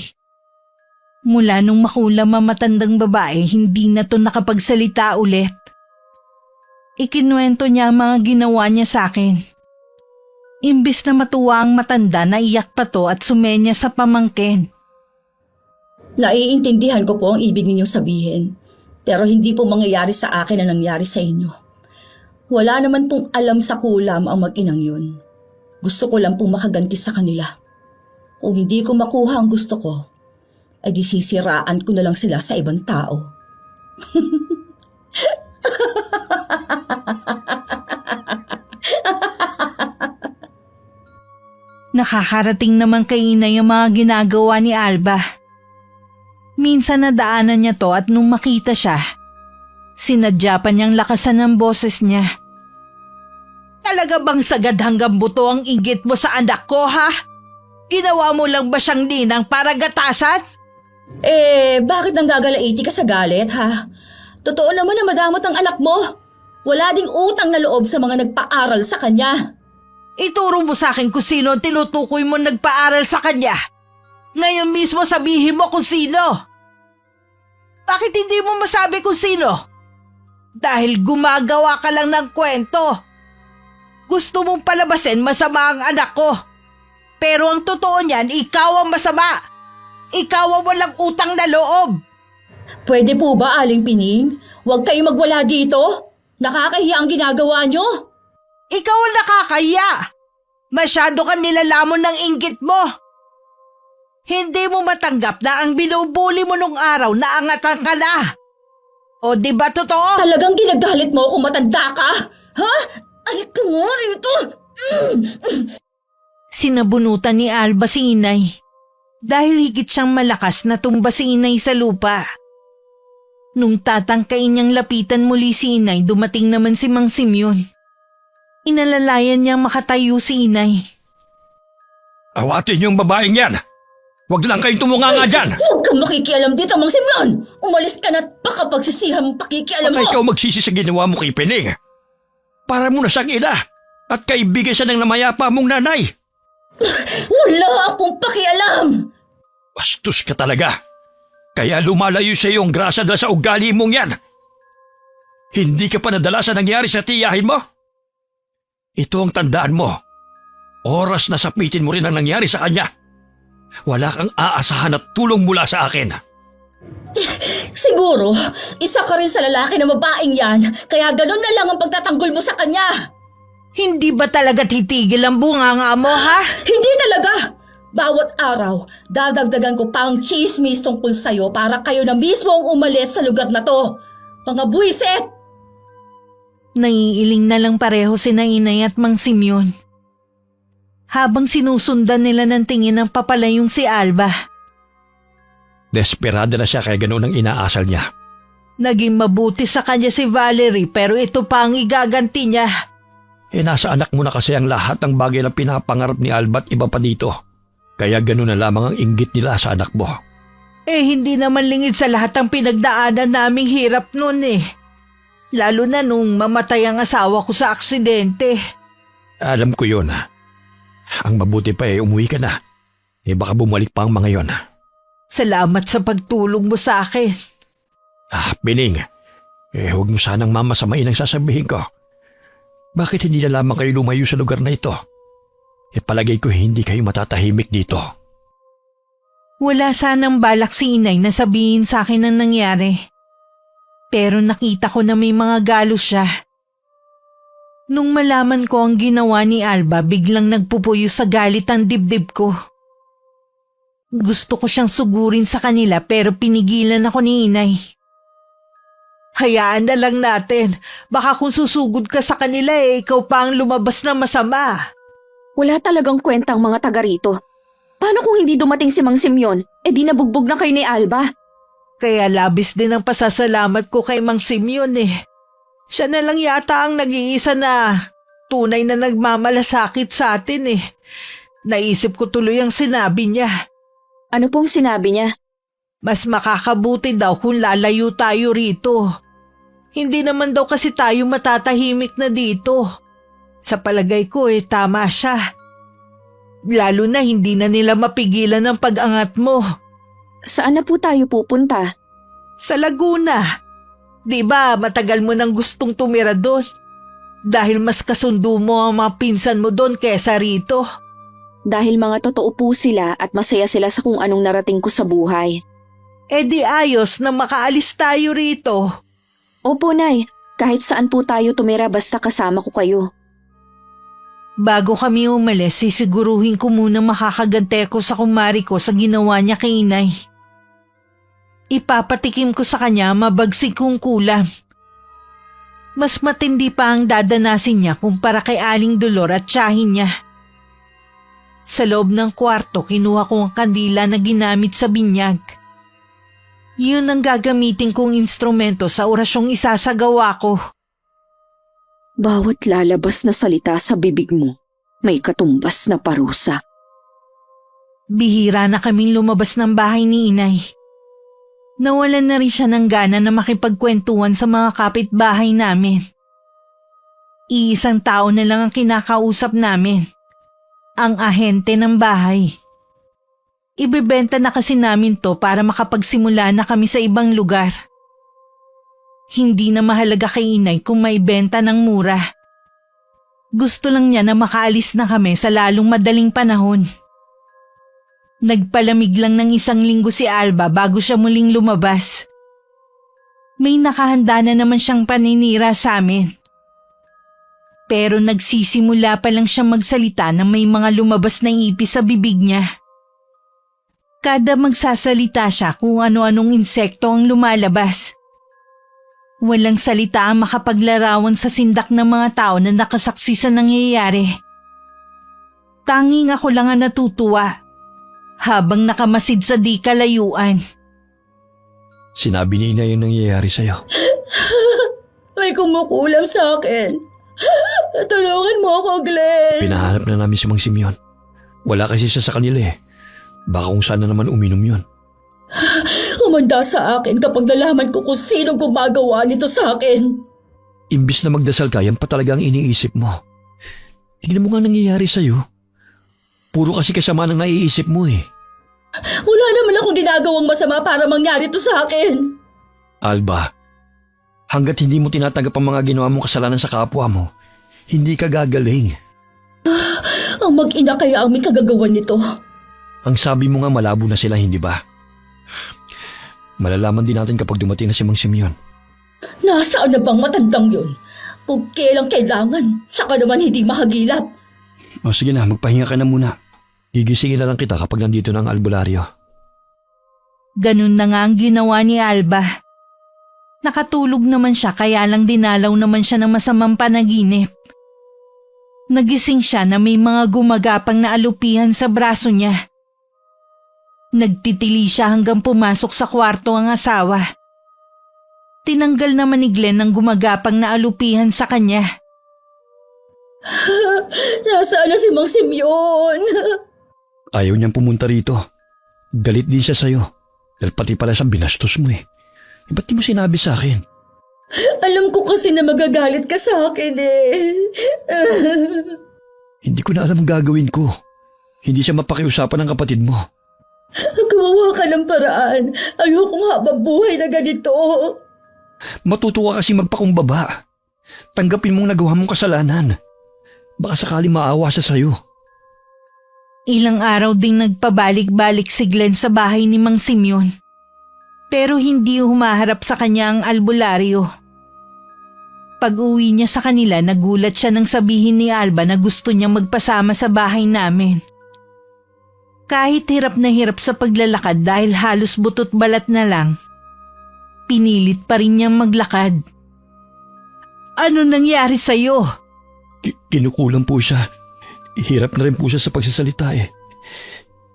Mula nung makulam ang matandang babae, hindi na to nakapagsalita ulit. Ikinuwento niya ang mga ginawa niya sa akin. Imbis na matuwa ang matanda, naiyak pa to at sumenya sa pamangkin. Naiintindihan ko po ang ibig ninyong sabihin. Pero hindi po mangyayari sa akin ang nangyari sa inyo. Wala naman pong alam sa kulam ang mag-inang yun. Gusto ko lang pong makaganti sa kanila. Kung hindi ko makuha ang gusto ko, ay di sisiraan ko na lang sila sa ibang tao. Nakakarating naman kay Inay ang mga ginagawa ni Alba. Minsan nadaanan niya to at nung makita siya, sinadya pa niyang lakasan ng boses niya. Talaga bang sagad hanggang buto ang inggit mo sa anak ko, ha? Ginawa mo lang ba siyang ninang para gatasan? Bakit nang gagalaiti ka sa galit, ha? Totoo naman na madamot ang anak mo. Wala ding utang na loob sa mga nagpaaral sa kanya. Ituro mo sa akin kung sino ang tinutukoy mo nagpaaral sa kanya. Ngayon mismo sabihin mo kung sino. Bakit hindi mo masabi kung sino? Dahil gumagawa ka lang ng kwento. Gusto mong palabasin masama ang anak ko. Pero ang totoo niyan, ikaw ang masama. Ikaw ang walang utang na loob. Pwede po ba, Aling Pining? Huwag kayong magwala dito. Nakakahiya ang ginagawa nyo. Ikaw ang nakakahiya. Masyado kang nilalamon ng inggit mo. Hindi mo matanggap na ang binubuli mo nung araw na angatan ka na. O di ba totoo? Talagang ginagalit mo kung matanda ka? Ha? Ay, ka nga rito. Sinabunutan ni Alba si Inay. Dahil higit siyang malakas na tumba si Inay sa lupa. Nung tatangkain niyang lapitan muli si Inay, dumating naman si Mang Simeon. Inalalayan niyang makatayo si Inay. Awatin yung babaeng yan. Huwag lang kayong tumunganga dyan. Huwag kang makikialam dito, Mang Simeon. Umalis ka na at baka pagsisihan mong pakikialam Baka mo. ikaw magsisi sa ginawa mo kay Pining. Para mo na siyang ina at kaibigan siya ng namayapa mong nanay. Wala akong pakialam. Bastos ka talaga. Kaya lumalayo sa iyo ang grasa dahil sa ugali mong yan. Hindi ka pa nadala sa nangyari sa tiyahin mo? Ito ang tandaan mo. Oras na sapitin mo rin ang nangyari sa kanya. Wala kang aasahan at tulong mula sa akin. Siguro, isa ka rin sa lalaki na babaeng yan, kaya ganun na lang ang pagtatanggol mo sa kanya. Hindi ba talaga titigil ang bunganga mo, ha? Hindi talaga. Bawat araw, dadagdagan ko pa ang chismis tungkol sa'yo para kayo na mismo ang umalis sa lugar na to. Mga buwisit! Naiiling na lang pareho sina Inay at Mang Simeon. Habang sinusundan nila ng tingin ng papalayong si Alba. Desperada na siya kaya ganoon ang inaasal niya. Naging mabuti sa kanya si Valerie pero ito pa ang igaganti niya. Nasa anak mo na kasi ang lahat ng bagay na pinapangarap ni Alba at iba pa dito. Kaya ganoon na lamang ang inggit nila sa anak mo. Hindi naman lingid sa lahat ang pinagdaanan naming hirap noon eh. Lalo na nung mamatay ang asawa ko sa aksidente. Alam ko yun. Ang mabuti pa umuwi ka na. Baka bumalik pa ang mga yon. Salamat sa pagtulong mo sa akin. Pining. Huwag mo sanang mamasamain ang sasabihin ko. Bakit hindi na lamang kayo lumayo sa lugar na ito? Palagay ko hindi kayo matatahimik dito. Wala sanang balak si Inay na sabihin sa akin ang nangyari. Pero nakita ko na may mga galos siya. Nung malaman ko ang ginawa ni Alba, biglang nagpupuyo sa galit ang dibdib ko. Gusto ko siyang sugurin sa kanila pero pinigilan ako ni Inay. Hayaan na lang natin. Baka kung susugod ka sa kanila ikaw pa ang lumabas na masama. Wala talagang kwentang mga taga rito. Paano kung hindi dumating si Mang Simeon? Di nabugbog na kayo ni Alba. Kaya labis din ang pasasalamat ko kay Mang Simeon Siya na lang yata ang nag-iisa na tunay na nagmamalasakit sa atin Naisip ko tuloy ang sinabi niya. Ano pong sinabi niya? Mas makakabuti daw kung lalayo tayo rito. Hindi naman daw kasi tayo matatahimik na dito. Sa palagay ko tama siya. Lalo na hindi na nila mapigilan ang pag-angat mo. Saan na po tayo pupunta? Sa Laguna. Di ba matagal mo nang gustong tumira doon? Dahil mas kasundo mo ang mga pinsan mo doon kesa rito. Dahil mga totoo po sila at masaya sila sa kung anong narating ko sa buhay. Di ayos na makaalis tayo rito. Opo, Nay. Kahit saan po tayo tumira basta kasama ko kayo. Bago kami umalis, sisiguruhin ko muna makakagante ko sa kumari ko sa ginawa niya kay Inay. Ipapatikim ko sa kanya mabagsik kong kulam. Mas matindi pa ang dadanasin niya kumpara kay Aling Dolor at tiyahin niya. Sa loob ng kwarto, kinuha ko ang kandila na ginamit sa binyag. Yun ang gagamitin kong instrumento sa orasyong isasagawa ko. Bawat lalabas na salita sa bibig mo, may katumbas na parusa. Bihira na kaming lumabas ng bahay ni Inay. Nawalan na rin siya ng gana na makipagkwentuhan sa mga kapitbahay namin. Iisang tao na lang ang kinakausap namin. Ang ahente ng bahay. Ibebenta na kasi namin to para makapagsimula na kami sa ibang lugar. Hindi na mahalaga kay Inay kung may benta ng mura. Gusto lang niya na makaalis na kami sa lalong madaling panahon. Nagpalamig lang ng 1 linggo si Alba bago siya muling lumabas. May nakahanda na naman siyang paninira sa amin. Pero nagsisimula pa lang siya magsalita na may mga lumabas na ipis sa bibig niya. Kada magsasalita siya kung ano-anong insekto ang lumalabas. Walang salita ang makapaglarawan sa sindak ng mga tao na nakasaksi sa nangyayari. Tanging ako lang ang natutuwa habang nakamasid sa di kalayuan. Sinabi ni Inay yung nangyayari sa'yo. May kumukulam sa akin. Tulungan mo ako, Glenn. Pinahanap na namin si Mang Simeon. Wala kasi siya sa kanila Baka kung saan na naman uminom yun. Humanda sa akin kapag nalaman ko kung sino gumagawa nito sa akin. Imbis na magdasal ka, yan pa talaga ang iniisip mo. Tignan mo nga nangyayari sa'yo. Puro kasi kasama nang naiisip mo Wala naman akong ginagawang masama para mangyari to sa akin. Alba, hanggat hindi mo tinatanggap ang mga ginawa mong kasalanan sa kapwa mo, hindi ka gagaling. Ang mag-ina kaya ang may kagagawan nito. Ang sabi mo nga malabo na sila, hindi ba? Malalaman din natin kapag dumating na si Mang Simeon. Nasaan na bang matandang yun? Kung kailang kailangan, saka naman hindi mahagilap. O sige na, magpahinga ka na muna. Gigisingin na lang kita kapag nandito na ang albularyo. Ganun na nga ang ginawa ni Alba. Nakatulog naman siya kaya lang dinalaw naman siya ng masamang panaginip. Nagising siya na may mga gumagapang na alupihan sa braso niya. Nagtitili siya hanggang pumasok sa kwarto ang asawa. Tinanggal naman ni Glenn ang gumagapang na alupihan sa kanya. Nasaan na si Mang Simeon? Ayaw niyang pumunta rito. Galit din siya sa'yo. Dahil pati pala siyang binastos mo Ba't di mo sinabi sa akin? Alam ko kasi na magagalit ka sa akin Hindi ko na alam ang gagawin ko. Hindi siya mapakiusapan ng kapatid mo. Gumawa ka ng paraan. Ayokong habang buhay na ganito. Matutuwa kasi magpakumbaba. Tanggapin mong nagawa mong kasalanan. Baka sakali maawa siya sa'yo. Ilang araw ding nagpabalik-balik si Glenn sa bahay ni Mang Simeon. Pero hindi humaharap sa kanya ang albularyo. Pag-uwi niya sa kanila, nagulat siya nang sabihin ni Alba na gusto niyang magpasama sa bahay namin. Kahit hirap na hirap sa paglalakad dahil halos butot balat na lang, pinilit pa rin niyang maglakad. Ano nangyari sa'yo? Kinukulang po siya. Hirap na rin po siya sa pagsasalita eh.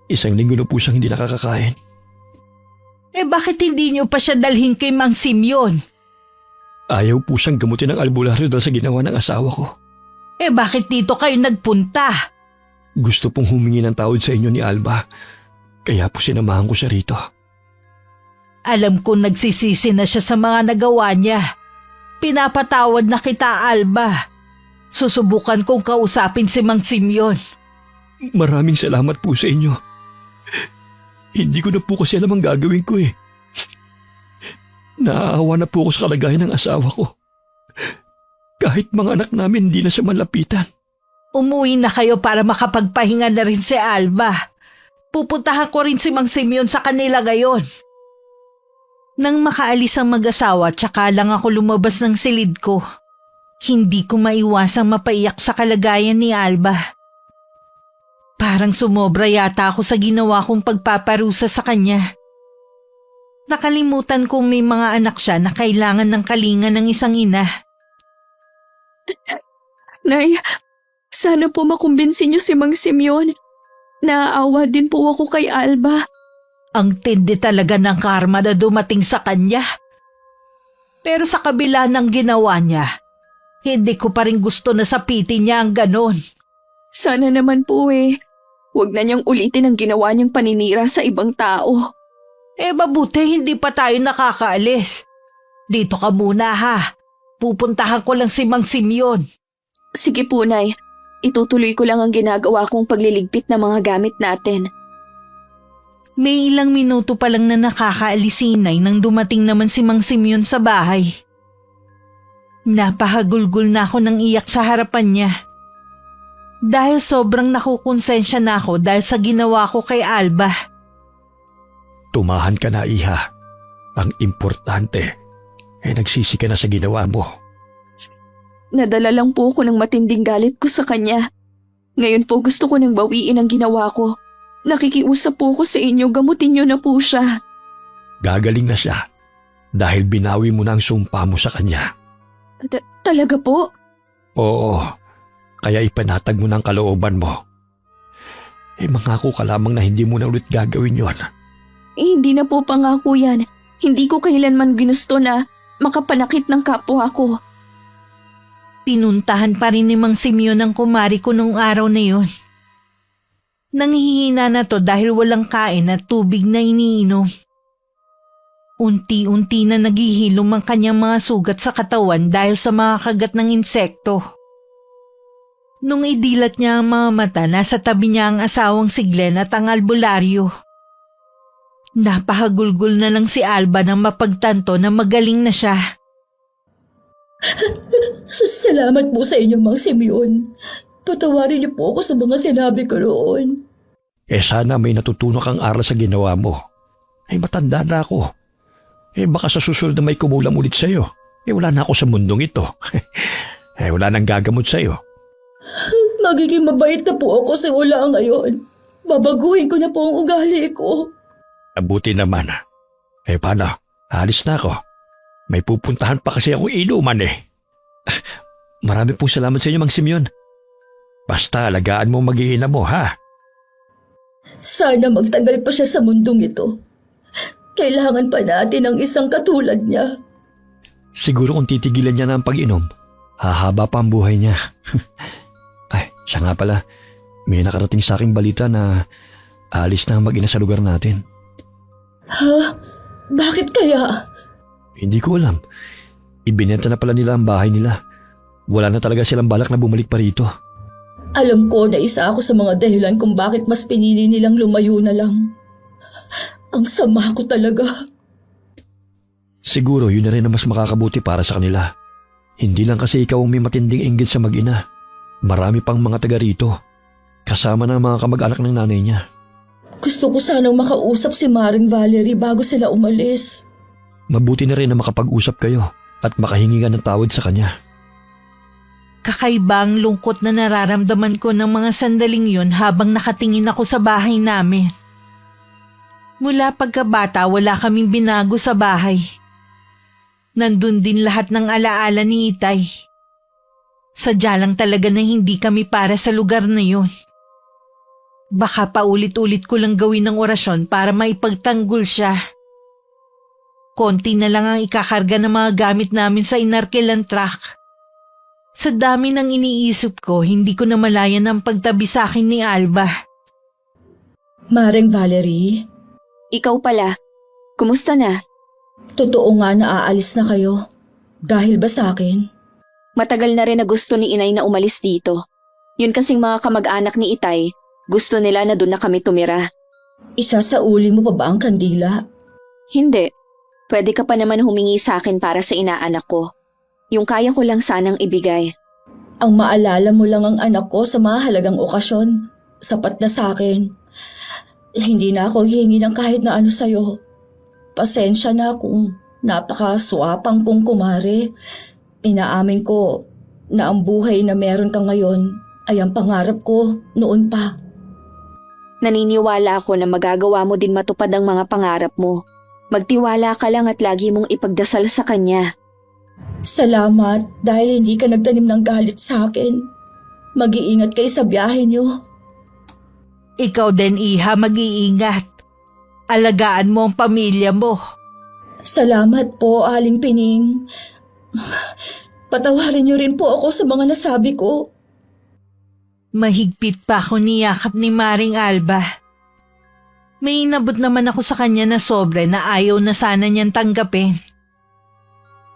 1 linggo na po siyang hindi nakakakain. Bakit hindi niyo pa siya dalhin kay Mang Simeon? Ayaw po siyang gamutin ng albularyo dahil sa ginawa ng asawa ko. Bakit dito kayo nagpunta? Gusto pong humingi ng tawad sa inyo ni Alba. Kaya po sinamahan ko siya rito. Alam ko nagsisisi na siya sa mga nagawa niya. Pinapatawad na kita, Alba. Susubukan kong kausapin si Mang Simeon. Maraming salamat po sa inyo. Hindi ko na po kasi alam ang gagawin ko eh. Naaawa na po ako sa kalagayan ng asawa ko. Kahit mga anak namin hindi na siya malapitan. Umuwi na kayo para makapagpahinga na rin si Alba. Pupuntahan ko rin si Mang Simeon sa kanila ngayon. Nang makaalis ang mag-asawa, tsaka lang ako lumabas ng silid ko. Hindi ko maiwasang mapaiyak sa kalagayan ni Alba. Parang sumobra yata ako sa ginawa kong pagpaparusa sa kanya. Nakalimutan kong may mga anak siya na kailangan ng kalinga ng isang ina. Nay, sana po makumbinsin niyo si Mang Simeon. Naaawa din po ako kay Alba. Ang tindi talaga ng karma na dumating sa kanya. Pero sa kabila ng ginawa niya, hindi ko pa rin gusto na sapitin niya ang ganon. Sana naman po huwag na niyang ulitin ang ginawa niyang paninira sa ibang tao. Mabuti hindi pa tayo nakakaalis. Dito ka muna ha. Pupuntahan ko lang si Mang Simeon. Sige po, Nay. Itutuloy ko lang ang ginagawa kong pagliligpit ng mga gamit natin. May ilang minuto pa lang na nakakaalis si Inay nang dumating naman si Mang Simeon sa bahay. Napahagulgol na ako ng iyak sa harapan niya. Dahil sobrang nakukonsensya na ako dahil sa ginawa ko kay Alba. Tumahan ka na, iha. Ang importante, nagsisi ka na sa ginawa mo. Nadala lang po ako ng matinding galit ko sa kanya. Ngayon po gusto ko nang bawiin ang ginawa ko. Nakikiusap po ako sa inyo, gamutin niyo na po siya. Gagaling na siya dahil binawi mo na ang sumpa mo sa kanya. Talaga po? Oo, kaya ipanatag mo ng kalooban mo. Mangako ka lamang na hindi mo na ulit gagawin yon. Hindi na po pangako yan. Hindi ko kailanman ginusto na makapanakit ng kapwa ko. Pinuntahan pa rin ni Mang Simeon ang kumari ko nung araw na yun. Nanghihina na to dahil walang kain at tubig na iniinom. Unti-unti na naghihilom ang kanyang mga sugat sa katawan dahil sa mga kagat ng insekto. Nung idilat niya ang mga mata, nasa tabi niya ang asawang si Glenn at ang albularyo. Napahagulgol na lang si Alba nang mapagtanto na magaling na siya. Salamat po sa inyo, Mang Simeon. Patawarin niyo po ako sa mga sinabi ko noon. Sana may natutunan kang aral sa ginawa mo. Matanda na ako. Baka sa susunod na may kumulam ulit sa'yo. Wala na ako sa mundong ito. Wala nang gagamot sa'yo. Magiging mabait na po ako simula ngayon. Babaguhin ko na po ang ugali ko. Buti naman. Paano? Alis na ako. May pupuntahan pa kasi akong inuman Marami pong salamat sa inyo, Mang Simeon. Basta alagaan mo mag-iina mo, ha? Sana magtagal pa siya sa mundong ito. Kailangan pa natin ng isang katulad niya. Siguro kung titigilan niya na ang pag-inom, hahaba pa ang buhay niya. Siya nga pala, may nakarating sa aking balita na alis na ang mag-ina sa lugar natin. Ha? Bakit kaya? Hindi ko alam. Ibinenta na pala nila ang bahay nila. Wala na talaga silang balak na bumalik pa rito. Alam ko na isa ako sa mga dahilan kung bakit mas pinili nilang lumayo na lang. Ang sama ko talaga. Siguro yun na rin ang mas makakabuti para sa kanila. Hindi lang kasi ikaw ang may matinding inggit sa mag-ina. Marami pang mga taga rito. Kasama ng mga kamag-anak ng nanay niya. Gusto ko sanang makausap si Maring Valerie bago sila umalis. Mabuti na rin na makapag-usap kayo at makahingi ka ng tawad sa kanya. Kakaiba ang lungkot na nararamdaman ko ng mga sandaling yun habang nakatingin ako sa bahay namin. Mula pagkabata wala kaming binago sa bahay. Nandun din lahat ng alaala ni Itay. Sadya lang talaga na hindi kami para sa lugar na yun. Baka paulit-ulit ko lang gawin ng orasyon para maipagtanggol siya. Konti na lang ang ikakarga ng mga gamit namin sa inarkilan truck. Sa dami ng iniisip ko, hindi ko na malayan ang pagtabi sa akin ni Alba. Maring Valerie, Ikaw pala. Kumusta na? totoo nga na aalis na kayo. Dahil ba sa akin? Matagal na rin na gusto ni Inay na umalis dito. Yun kasing mga kamag-anak ni Itay, gusto nila na doon na kami tumira. Isasauli mo pa ba ang kandila? Hindi. Pwede ka pa naman humingi sa akin para sa inaanak ko. Yung kaya ko lang sanang ibigay. Ang maalala mo lang ang anak ko sa mga halagang okasyon. Sapat na sa akin. Hindi na ako hihingi ng kahit na ano sa'yo. Pasensya na kung napakaswapang kong kumare. Inaamin ko na ang buhay na meron ka ngayon ay ang pangarap ko noon pa. Naniniwala ako na magagawa mo din matupad ang mga pangarap mo. Magtiwala ka lang at lagi mong ipagdasal sa kanya. Salamat dahil hindi ka nagtanim ng galit sa akin. Mag-iingat kayo sa biyahe niyo. Ikaw din, Iha, mag-iingat. Alagaan mo ang pamilya mo. Salamat po, Aling Pining. Patawarin niyo rin po ako sa mga nasabi ko. Mahigpit pa ako niyakap ni Maring Alba. May inabot naman ako sa kanya na sobre na ayaw na sana niyang tanggapin.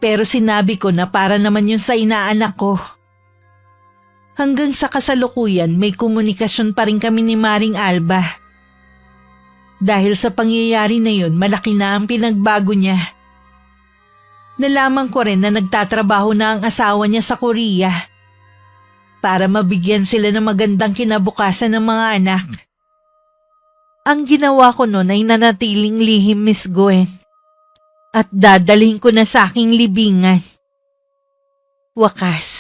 Pero sinabi ko na para naman yun sa inaanak ko. Hanggang sa kasalukuyan may komunikasyon pa rin kami ni Maring Alba. Dahil sa pangyayari na yun, malaki na ang pinagbago niya. Nalaman ko rin na nagtatrabaho na ang asawa niya sa Korea para mabigyan sila ng magandang kinabukasan ng mga anak. Ang ginawa ko noon ay nanatiling lihim, Miss Gwen. At dadalhin ko na sa aking libingan. Wakas,